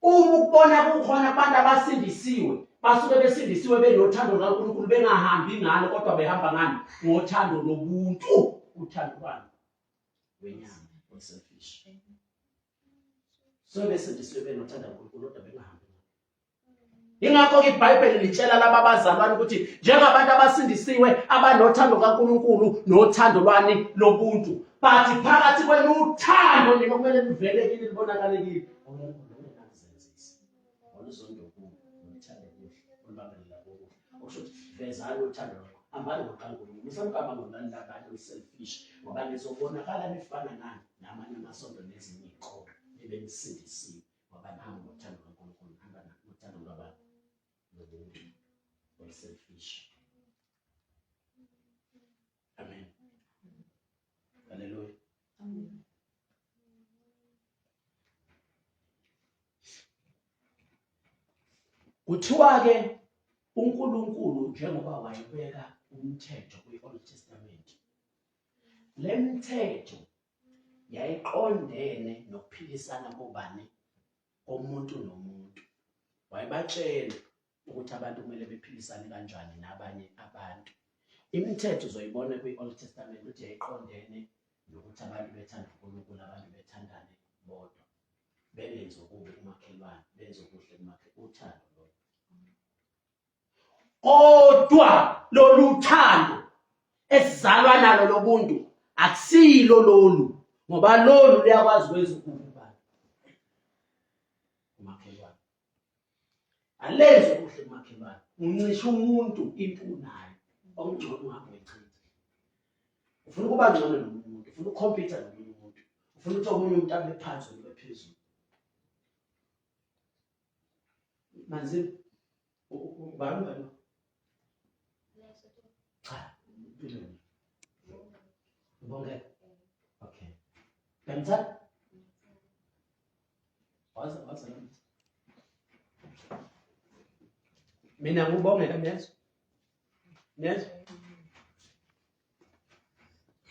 Uma ukubona kukhona abantu abasindisiwe, basuke besindisiwe benothando kaNkulunkulu bengahambi ngalo kodwa behamba ngani ngothando lobuntu, uthando lwani wenyama, selfish. So besindisiwe benothando kaNkulunkulu kodwa bengahambi. Ingakho iBhayibheli litshela laba abazalwane ukuthi njengabantu abasindisiwe abanothando kaNkulunkulu nothando lwani lobuntu. But phakathi kwenu uthando likumele livele kini libonakale kini. Oluzondo kubo, uthando kuhle, olubabelela kubo. Okusho vezalo uthando lwakho. Hambani ngokaNkulunkulu. Musamkaba ngolani labantu selfish ngoba nizobonakala nifana nani namanye amasonto nezinye izinkolo ebensindisiwe ngoba nami ngothando kaNkulunkulu hamba nothando lwabantu. Or selfish. Amen. Hallelujah. Amen. Kuthiwa ke uNkulunkulu njengoba wayebeka umthetho kwi-Old Testament. Le mthetho yayiqondene nokuphilisana kobani komuntu nomuntu. Wayebatshela ukuthi abantu kumele bephilisane kanjani nabanye abantu. Imithetho uzoyibona kwi-Old Testament ukuthi yayiqondene nokuthi abantu bethanda uNkulunkulu, abantu bethandane bodwa. Bengenze okubi kumakhelwane, benze okuhle kumakhelwane, uthando lo. Kodwa lolu thando esizalwa nalo lobuntu akusilo lolu ngoba lolu liyakwazi ukwenza okubi kubantu. Kumakhelwane. Alenze okuhle kumakhelwane. Uncisha umuntu into unayo. Okungcono ngakho echitha. Ufuna ukuba ngcono nomunye umuntu, ufuna ukukhompetha nomunye umuntu. Ufuna ukuthi omunye umuntu abe phansi nobe phezulu. Manzi ubani? Cha, impilo. Ubonge. Okay. Kanza? Waza. Mina ngubonge kamnyazo. Nyazo.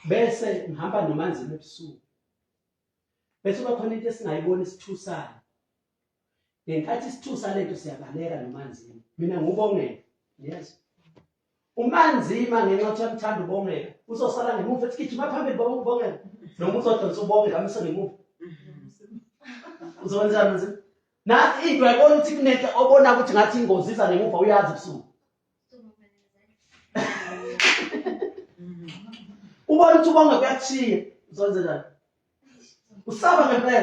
Bese ngihamba noManzini ebusuku. Bese kuba khona into esingayiboni isithusayo. Ngenkathi isithusa lento siyabaleka noManzini. Mina ngubonge. Yes. uManzima ngenxa yokuthi uyamthanda uBongeka uzosala ngemuva ethi gijima phambili Bongeka noma uzodonsa uBongeka amise ngemuva uzokwenza manje nathi into ayibona ukuthi kunento obona ukuthi ngathi ingozi iza ngemuva uyazi ebusuku ubona ukuthi uBongeka uyathiya uzokwenza njani usaba ngempela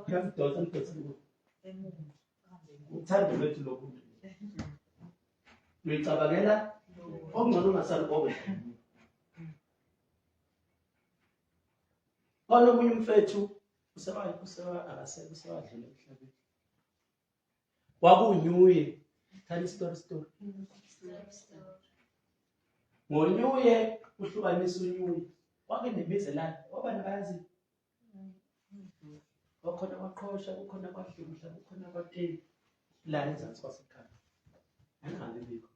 ngiyamdonsa uthando lwethu lokuntu uyicabangela okungcono ungasali Bongeka omunye umfethu akasekho usewadlula emhlabeni kwakunyuye thani story ngonyuye uhlukanisa unyuye kwake nebizelana wabana bayazi wakhona kwaqhosha kukhona kwahlumhla kukhona kwateni la ezansi kwasekhaya angabe bikho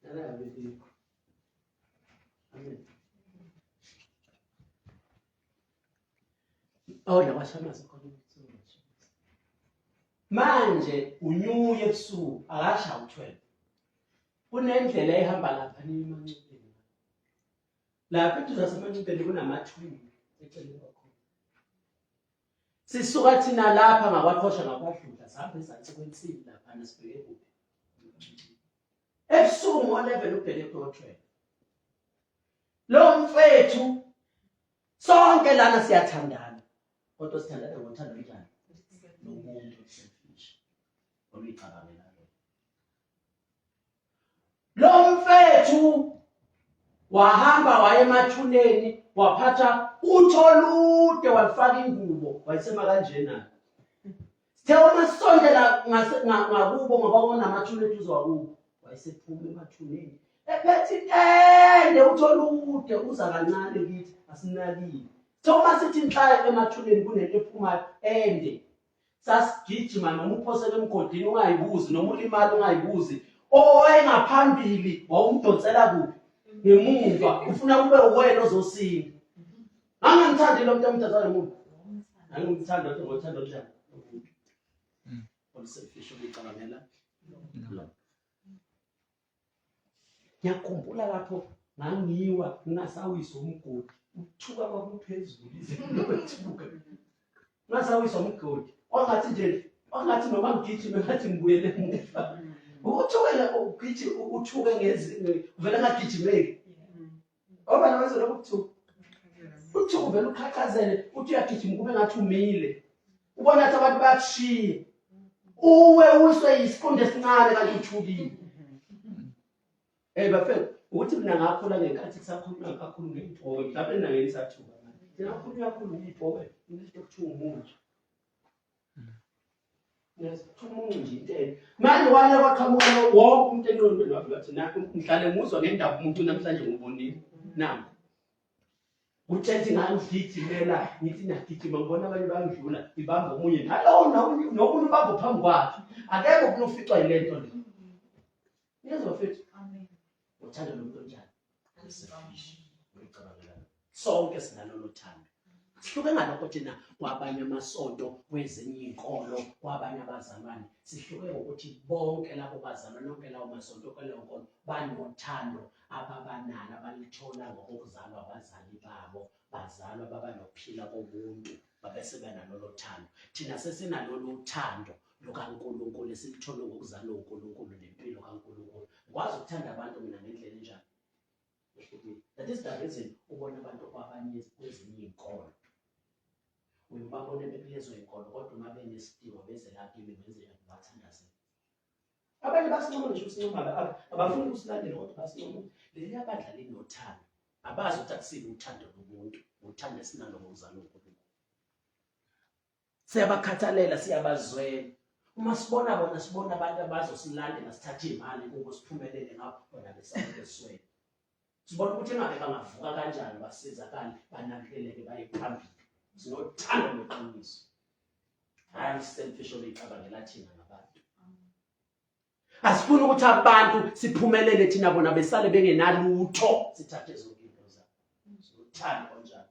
angabe bikho amen la washamaza khona manje unyuye ebusuku akasha u12 kunendlela ehamba lapha nimancipeni lapha eduze zasemancipeni kunamathungu eceleni kwakhona Sisuka thina lapha ngakwaXhosha ngakwaDludla sahambe ezantsi kwensimbi lapha sibheke kuphi. Ebusuku ngo-11 ubheke ku-12. Lo mfethu sonke lana siyathandana. Kodwa sithandana ngothando njani? Nomuntu selfish. Oluyicabangela lo mfethu wahamba waye emathuneni waphatha utho olude walifaka ingubo wayisema kanjena. Sithe uma sisondela ngakubo ngoba kunamathune eduze wakubo wayesephuma emathuneni ephethe ende utho olude uza kancane kithi asinakile. Sithe uma sithi inhlaya emathuneni kunento ephumayo ende sasigijima noma uphosele emgodini ungayibuzi noma ulimali ungayibuzi. Owayengaphambili wawumdonsela kuphi ngemuva ufuna kube uwena ozosinda. Angangithandi lo muntu omdonsela ngemuva. Angangithandi lo ngothando njani. Selfish ukuyicabangela lo. Ngiyakhumbula lapho ngangiwa ngingasawiswa umgodi ukuthuka kwakuphezulu izinto kwethuka. Ngingasawiswa umgodi ongathi nje ongathi noma ngigijime ngathi ngibuyele emuva. Ukuthuka ugithi uthuke ngezini uvela ngagijimeki. Oba nawe lokho kuthuka. Uthuka uvela uqhaqhazele uthi uyagijima kube ngathi umile. Ubona ukuthi abantu bayakushiya. Uwe uswe isikhonde esincane kanti uthukile. Bafethu ukuthi mina ngakhula ngenkathi kusakhuluma kakhulu ngey'bhowe mhlawumbe enangeni isathuka manje. Nginakhuluma kakhulu ngey'bhowe into yokuthuka umuntu. Ngesithumuncuncu nje intela. Manje wale kwaqhamuka wonke umuntu engqondweni wafika wathi nakho ngihlale nguzwa ngendaba umuntu namhlanje ngubonile. Nami uthethi ngani ugijimela ngithi nagijima ngibona abanye bangidlula ibamba omunye nalowo nokunye ubamba phambi kwakhe. Akekho kunoficwa yilento le. Yezwa mfethu. Amen. Uthando lomuntu onjani? Sonke sinalo lothando. Sihluke ngalokho thina kwabanye amasonto kwezinye inkolo kwabanye abazalwane sihluke ukuthi bonke labo bazalwane nonke lawo masonto kweleyo nkolo banothando ababanalo abalithola ngokuzalwa abazali babo bazalwa baba nokuphila kobuntu babese benalo lothando. Thina sesinalo lothando lukaNkulunkulu esilithola ngokuzalwa uNkulunkulu nempilo kaNkulunkulu. Ngikwazi ukuthanda abantu mina ngendlela enjani. That is the reason ubona abantu kwabanye kwezinye inkolo uyibabona bekulezo inkolo kodwa uma benesidingo beze la kimi benze bathandaze. Abanye basincoma nje usincoma abafuni ukusilandela kodwa basincoma leli abadla linothando abazi ukuthi akusile uthando lomuntu uthando esinalo ngokuzalwa uNkulunkulu. Siyabakhathalela siyabazwela. Uma sibona bona sibona abantu abazosilandela sithathe imali kubo siphumelele ngapho bona besabeke eswele. Sibona ukuthi ngabe bangavuka kanjani basizakale banakeleke baye phambili. Sinothando loqiniso. Hayi selfish oluyicabangela thina ngabantu. Asifuni ukuthi abantu siphumelele thina bona besale bengenalutho sithathe zonke into zabo. Sinothando kanjani.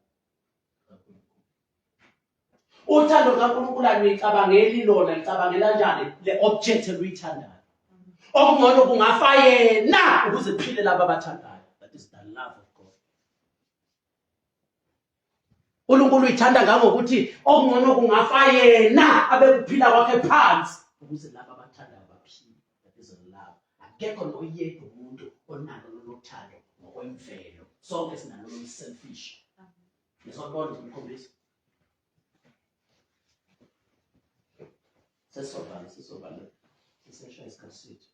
Uthando kaNkulunkulu aluyicabangeli lona licabangela njani le object eluyithandayo. Okungcono kungafa yena ukuze kuphile laba abathandayo. That is the love of God. uNkulunkulu uyithanda ngokuthi okungcono kungafa yena abekuphila kwakhe phansi ukuze laba abathandayo baphile. That is love. Akekho noyedwa umuntu onalo lothando ngokwemvelo. Sonke sinalo selfish. Ngisonto ngikhombisa. Sesovala sisesha isikhathi sethu.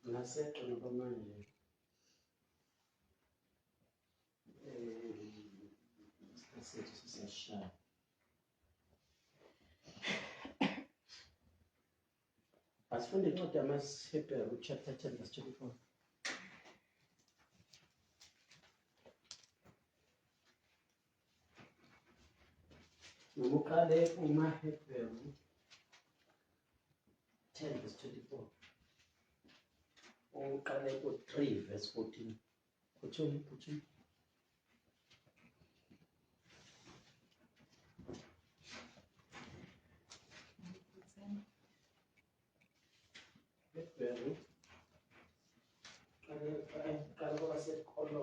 Ngaseqo ngoba manje isikhathi sethu sisashaya. Asifunde incwadi yamaHebheru chapter 10 verse 24. Uqale kumaHebheru 10 verse 24. Uqale ku 3 verse 14. Kuthini?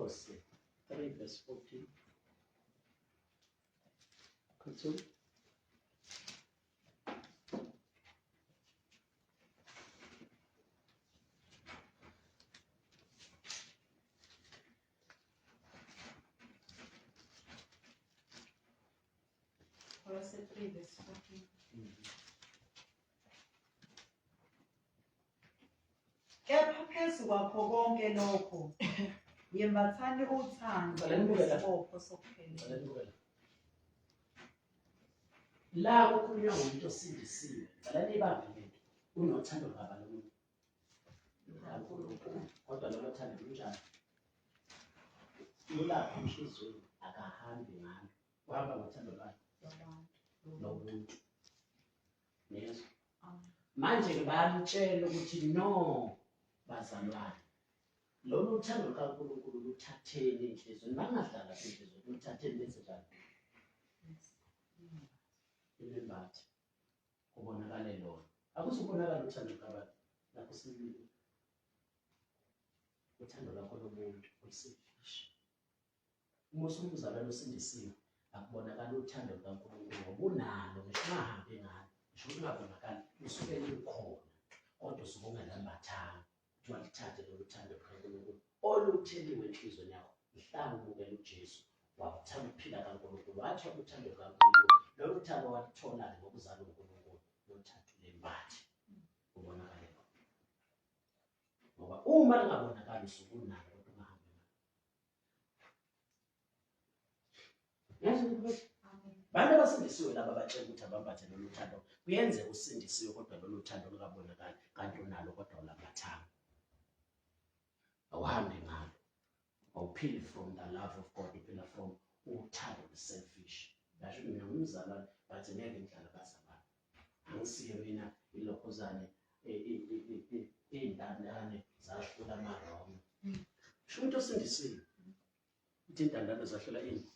Kolose 3 verse 14. Continue. Kolose 3 verse 14. Kepha phezu kwakho konke lokho yembathani uthando nesibopho sokuphela. La kukhulunywa ngomuntu osindisiwe. Balani ibambe lento. Unothando ngabani umuntu? uNkulunkulu. Kodwa lolo thando lunjani? Lulapha enhliziyweni akahambi ngalo. Uhamba ngothando lwakhe lobuntu. Yes. Manje-ke bayamtshela ukuthi no, bazalwane. Lolu thando kaNkulunkulu luthatheni enhliziyweni. Bangahlala enhliziyweni, luthatheni bese njalo. Ilembathi kubonakale lona. Akusubonakala uthando lwabantu lapho sibili. Uthando lwakho lomuntu oluselfish. Uma usumzalwane osindisiwe akubonakala uthando lukaNkulunkulu ngoba unalo ngisho ungahambi ngalo. Ngisho ungabonakali usuke lukhona kodwa usuke ungalambathanga. Kuthi walithathe lolu thando lukaNkulunkulu olutheliwe enhliziyweni yakho. Mhlawumbe uJesu wakuthanda ukuphila kaNkulunkulu. Wathola uthando lukaNkulunkulu. Lolu thando waluthola ngokuzalwa uNkulunkulu luthathu lembathi ubonakale lokho. Ngoba uma lingabonakali usuke unalo kodwa ungahambi ngalo. Yazi ukuthi bantu abasindisiwe laba batshela ukuthi abambathe lolu thando. Kuyenzeka usindisiwe kodwa lolu thando lungabonakali kanti unalo kodwa ulambathanga. Awuhambi ngalo. Awuphili from the love of God, uphila from uthando selfish. Ngisho mina ngumzalwane bathi ngeke ngihlala bazalwane. Angisiye mina ilokhuzane iy'ntandane zahlula amaRoma. Sho umuntu osindisiwe uthi intandane zahlela ini?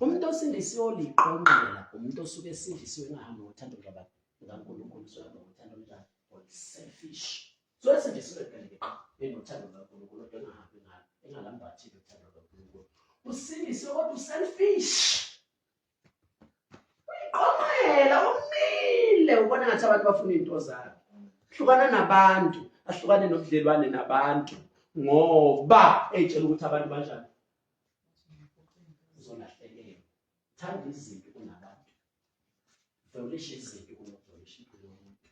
Umuntu osindisiwe oliqomela umuntu osuke esindisiwe engahambi ngothando lukaNkulunkulu. Sohamba ngothando njani? Selfish. So esindisiwe phela-ke enothando lukaNkulunkulu kodwa engahambi ngalo, engalambathi uthando lukaNkulunkulu. Usindisiwe kodwa uselfish. Uyiqomela umile ubona ngathi abantu bafuna into zabo. Hlukana nabantu, ahlukane nobudlelwane nabantu ngoba etshela ukuthi abantu banjani uzolahlekelwa. Thanda izinto kunabantu. Fewulisha izinto kunokufewulisha impilo yomuntu.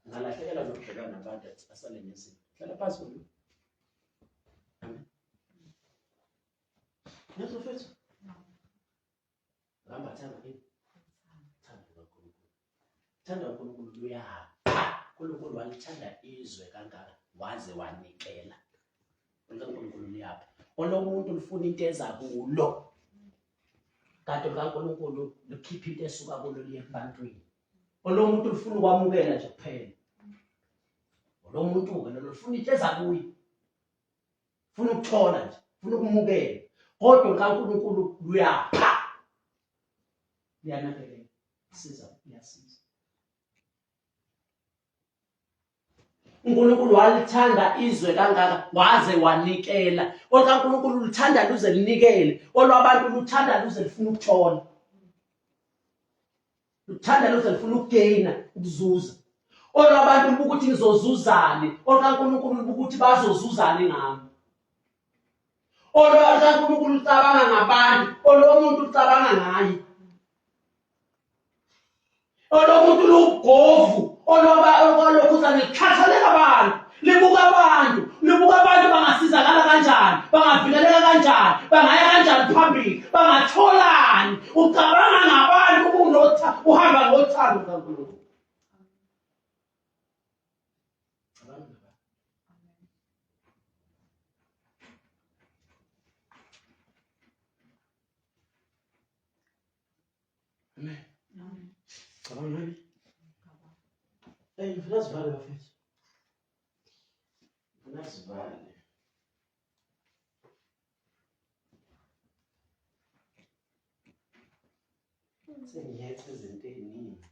Ungalahlekelwa nobudlelwane nabantu asale nezinto. Hlala phansi kodwa. Amen. Yesu mfethu. Ngambathanga ini? Thanda uNkulunkulu luyapha. uNkulunkulu walithanda izwe kangaka waze wanikela. uNkulunkulu luyapha. Olomuntu lufuna into eza kulo. Kanti uNkulunkulu lukhipha into esuka kulo liye ebantwini. Olomuntu lufuna ukwamukela nje kuphela. Olomuntu-ke lolo lufuna into eza kuye. Ufuna ukuthola nje, ufuna ukumukela. Kodwa uNkulunkulu luyapha. Liyanakekela. Siza liyasiza. uNkulunkulu walithanda izwe kangaka waze wanikela. OlikaNkulunkulu luthanda luze linikele. Olwabantu luthanda luze lifuna ukuthola. Luthanda luze lifuna ukugaina, ukuzuza. Olwabantu lubuka ukuthi ngizozuzane. OlikaNkulunkulu lubuka ukuthi bazozuzane ngami. OlikaNkulunkulu lucabanga ngabantu. Olomuntu lucabanga ngaye. Olomuntu lugovu. Olokhuzane likhathalela abantu. Libuka abantu bangasizakala kanjani, bangavikeleka kanjani, bangaya kanjani phambili, bangatholani. Ucabanga ngabantu uhamba ngothando kaNkulunkulu. Amen. Amen. Hey, let's value of it. Let's value. Sengiyethe izinto eziningi.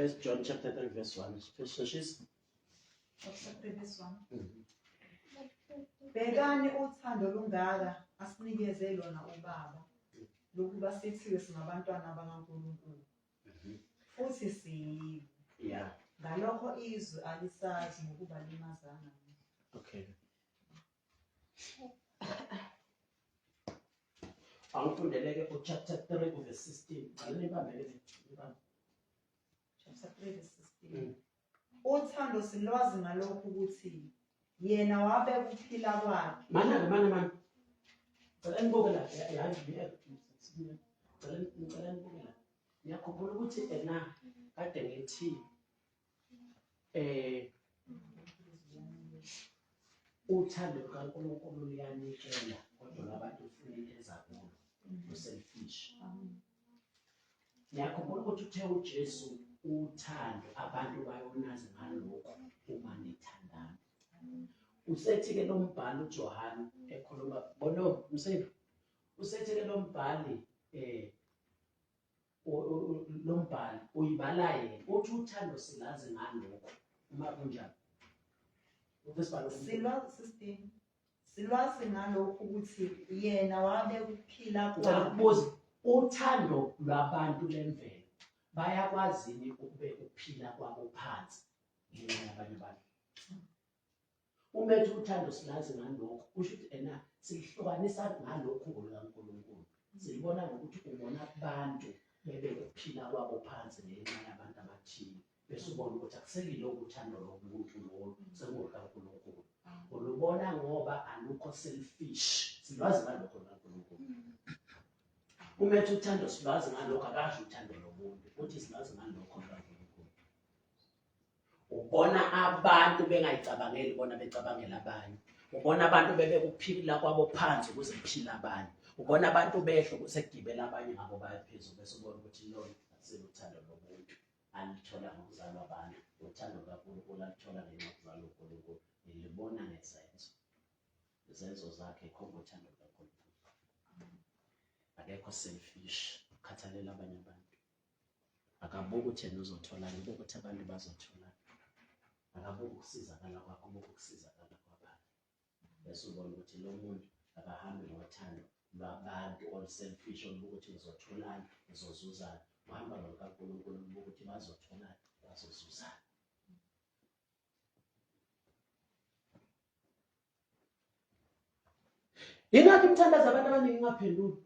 1 John chapter 3 verse 1. Sheshisa. Chapter 3 verse 1. Bhekani uthando lungaka asinikeze lona ubaba lokuba sithiwe singabantwana bakaNkulunkulu. Futhi siyibo. Yeah. Ngalokho izwi alisazi ngokuba limazana. Okay. Angifundeleke chapter 3 verse 16. Chapter 3 verse 16. Uthando silwazi ngalokho ukuthi yena wabe kuphila kwakhe. Mana. Cela nibuke la. Yazi ngicela nibuke la. Ngiyakhumbula ukuthi kade ngithi uthando lukaNkulunkulu luyanikela kodwa abantu ufuna into ezakulo. Selfish. Ngiyakhumbula ukuthi uthe uJesu uthando abantu bayonazi ngalokho uma nithandana. Usethi-ke lo mbhalo uJohane ekhuluma bono msebenzi. Usethi-ke lo mbhali lo mbhalo uyibala yena uthi uthando silazi ngalokho uma kunjani. Silwazi ngalokho ukuthi yena wabe kuphila kwakhe. Kubuza uthando lwabantu lemvelo bayakwazini ukube ukuphila kwabo phansi ngenxa yabanye abantu. Umethu uthando silazi ngalokho kusho ukuthi silihlukanisa ngalokho ngolukaNkulunkulu. Silibona ngokuthi ubona abantu bebekuphila kwabo phansi ngenxa yabantu abathile. Bese ubona ukuthi akusekilokho uthando lomuntu lo sengolukaNkulunkulu. Ulubona ngoba alukho selfish. Silwazi ngalokho ngolukaNkulunkulu. Umethu uthando silwazi ngalokho akasho uthando lomuntu. Uthi silwazi ngalokho ngolukaNkulunkulu. Ubona abantu bengayicabangeli bona becabangela abanye. Ubona abantu bebekuphila kwabo phansi ukuze kuphila abanye. Ubona abantu behlo kusekugibela abanye ngabo bayaphezulu bese ubona ukuthi lo aseluthando lomuntu. Alithola ngokuzalwa abantu. Uthando kaNkulunkulu alithola ngenxa yokuzalwa uNkulunkulu. Nilibona ngezenzo. Izenzo zakhe ikhomba uthando kaNkulunkulu. Akekho selfish, ukhathalela abanye abantu. Akabuki ukuthi yena uzothola, ubuka ukuthi abantu bazothola. Akabuki ukusizakala kwakho, ubuka ukusizakala kwabanye. Bese ubona ukuthi lo muntu akahambi ngothando lwabantu all selfish ubuka ukuthi uzotholani, uzozuzana. Uhamba nokaNkulunkulu ubuka ukuthi bazotholani, bazozuzana. Yingakho imthandazo abantu abaningi ngaphendula.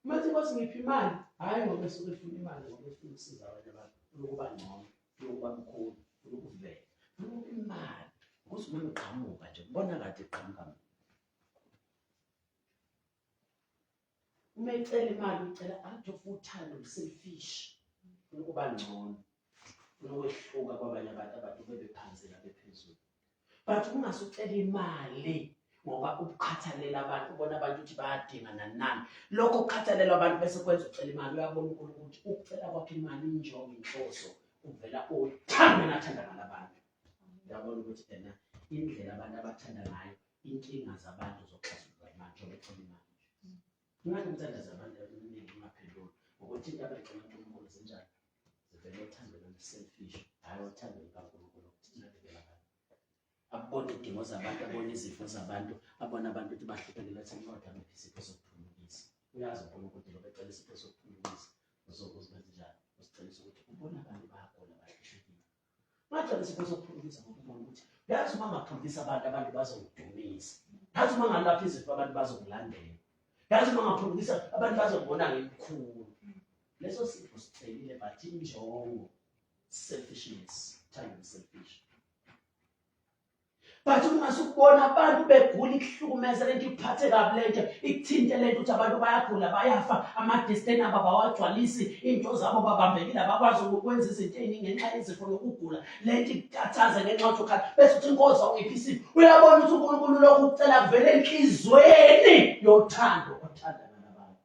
Manje Nkosi ngiphi imali? Hayi ngoba esuke efuna imali ngoba efuna ukusiza abanye abantu. Ukuba ngcono, ukuba mkhulu, ukuvela. Ngoba imali ukuthi uma ngiqhamuka nje ngibona kade iqhamuka. Uma ecela imali ucela athi uthando luselfish. Ukuba ngcono. Ukwehluka kwabanye abantu bebephansi la bephezulu. But ungasucela imali ngoba ukukhathalela abantu ubona abantu ukuthi bayadinga nani. Lokho ukukhathalela abantu bese kwenza ucela imali uyabona uNkulunkulu ukuthi ukucela kwakhe imali injongo inhloso uvela uthanda nathanda ngalabantu. Uyabona ukuthi indlela abantu abathanda ngayo inkinga zabantu zokuxazulula manje becela imali. Ngakho umthandazo abantu abaningi ngaphendula ukuthi into abacela uNkulunkulu zenjani. Zivela uthando lwe-selfish, hayi uthando lukaNkulunkulu ukuthi nakekela abantu. Abone idingo zabantu, abone izifo zabantu, abone abantu ukuthi bahluphekile senqoda ngaphi isifo sokuphulukisa. Uyazi uNkulunkulu ukuthi becela isifo sokuphulukisa uzokwenza njani. Usicela ukuthi ubone abantu bayagula bahluphekile. Macela isifo sokuphulukisa ngokubona ukuthi yazi uma ngaphulukisa abantu bazokudumisa. Yazi uma ngalapha izifo abantu bazokulandela. Yazi uma ngaphulukisa abantu bazokubona ngemkhulu. Leso sifo sicelile but injongo selfishness, time selfish. But ungasukubona abantu begula ikuhlukumeza lento iphathe kabi lento ikuthinte lento ukuthi abantu bayagula bayafa ama-destiny abo bawagcwalisi into zabo babambekile abakwazi ukwenza izinto eziningi ngenxa yezifo nokugula lento ikukhathaza ngenxa yokuthi ukhala bese uthi inkosi awungiphi isifo. Uyabona ukuthi uNkulunkulu lokhu ukucela kuvele enhlizweni yothando othanda nabantu.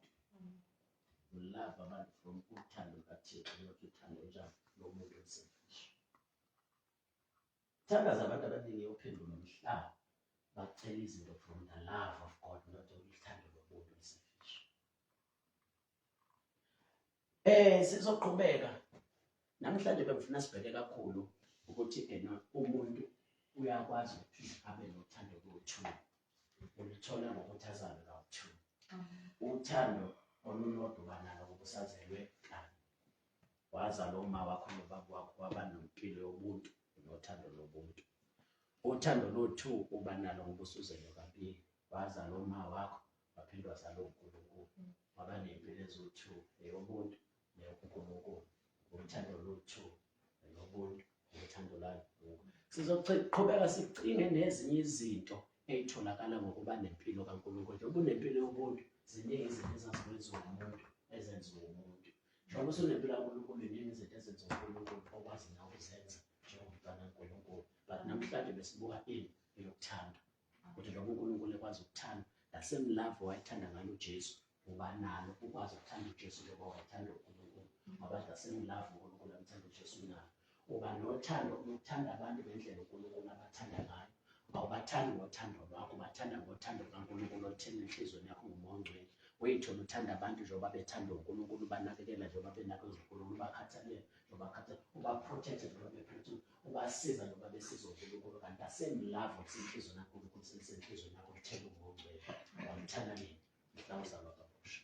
Love abantu from uthando kaThixo lokuthanda njalo lomuntu selfish. Thandaza abantu abaningi ophendula umhlaba bacela izinto from the love of God not uthando lomuntu selfish. Sizoqhubeka namhlanje bengifuna sibheke kakhulu ukuthi umuntu uyakwazi ukuthi abe nothando olu-2, ulithola ngokuthi azalwe kawu-2. Uthando olulodwa uba nalo ngoba usazelwe kanye, wazala uma wakho nobaba wakho waba nempilo yobuntu nothando lobuntu. Uthando lo-2 uba nalo ngoba usuzelwe kabili, wazala uma wakho waphinde wazala uNkulunkulu, waba nempilo ezo-2, eyobuntu neyobuNkulunkulu. Uthando lo-2 nobuntu uthando lalo. Sizoqhubeka sicinge nezinye izinto ey'tholakala ngokuba nempilo kaNkulunkulu. Njengoba unempilo yobuntu, ziningi izinto ezazikwenziwa umuntu ezenziwa umuntu. Njengoba usunempilo kaNkulunkulu, ziningi izinto ezenziwa uNkulunkulu okwazi nawe ukuzenza njengomntwana kaNkulunkulu. But namhlanje besibuka ini eyokuthanda, ukuthi njengoba uNkulunkulu ekwazi ukuthanda, the same love wayethanda ngalo uJesu, uba nalo ukwazi ukuthanda uJesu njengoba wayethanda uNkulunkulu. Ngoba the same love uNkulunkulu amthanda uJesu nalo. Uba nothando lokuthanda abantu ngendlela uNkulunkulu abathanda ngayo. Awubathandi ngothando lwakho, ubathanda ngothando lukaNkulunkulu oluthena enhliziyweni yakho nguMoya Ongcwele. Uyithola uthanda abantu njengoba bethandwa uNkulunkulu, ubanakekela njengoba benakekelwa uNkulunkulu, ubakhathalela njengoba bakhathalela, uba-protect njengoba be-protect, ubasiza njengoba besiza uNkulunkulu. Kanti the same love okusenhliziyweni yakho uNkulunkulu selusenhliziyweni yakho kuthela uMoya Ongcwele. Wamthanda nini? Mhla uzalwa kabusha.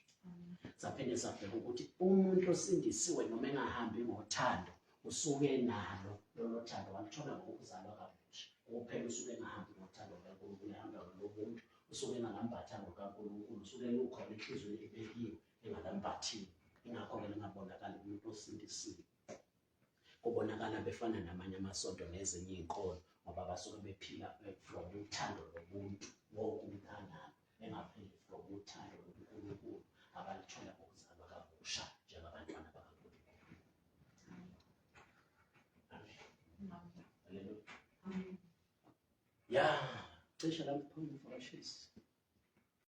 Saphinde sabheka ukuthi umuntu osindisiwe noma engahambi ngothando usuke nalo lolo thando, walithola ngokuzalwa kabusha. Kuphela usuke engahambi ngothando lukaNkulunkulu, ehamba lobuntu, usuke engalambathanga kaNkulunkulu, usuke lukhona enhliziyweni ebekiwe engalambathile. Ingakho-ke lingabonakali umuntu osindisiwe. Kubonakala befana namanye amasonto nezinye iy'nkolo ngoba basuke bephila from uthando lobuntu, wonke umuntu analo, engapheli from uthando lobuNkulunkulu abalithola ngokuzalwa kabusha njengabantwana bakaNkulunkulu. Amen. Haleluya. Ya, cishe lapho mfashisi.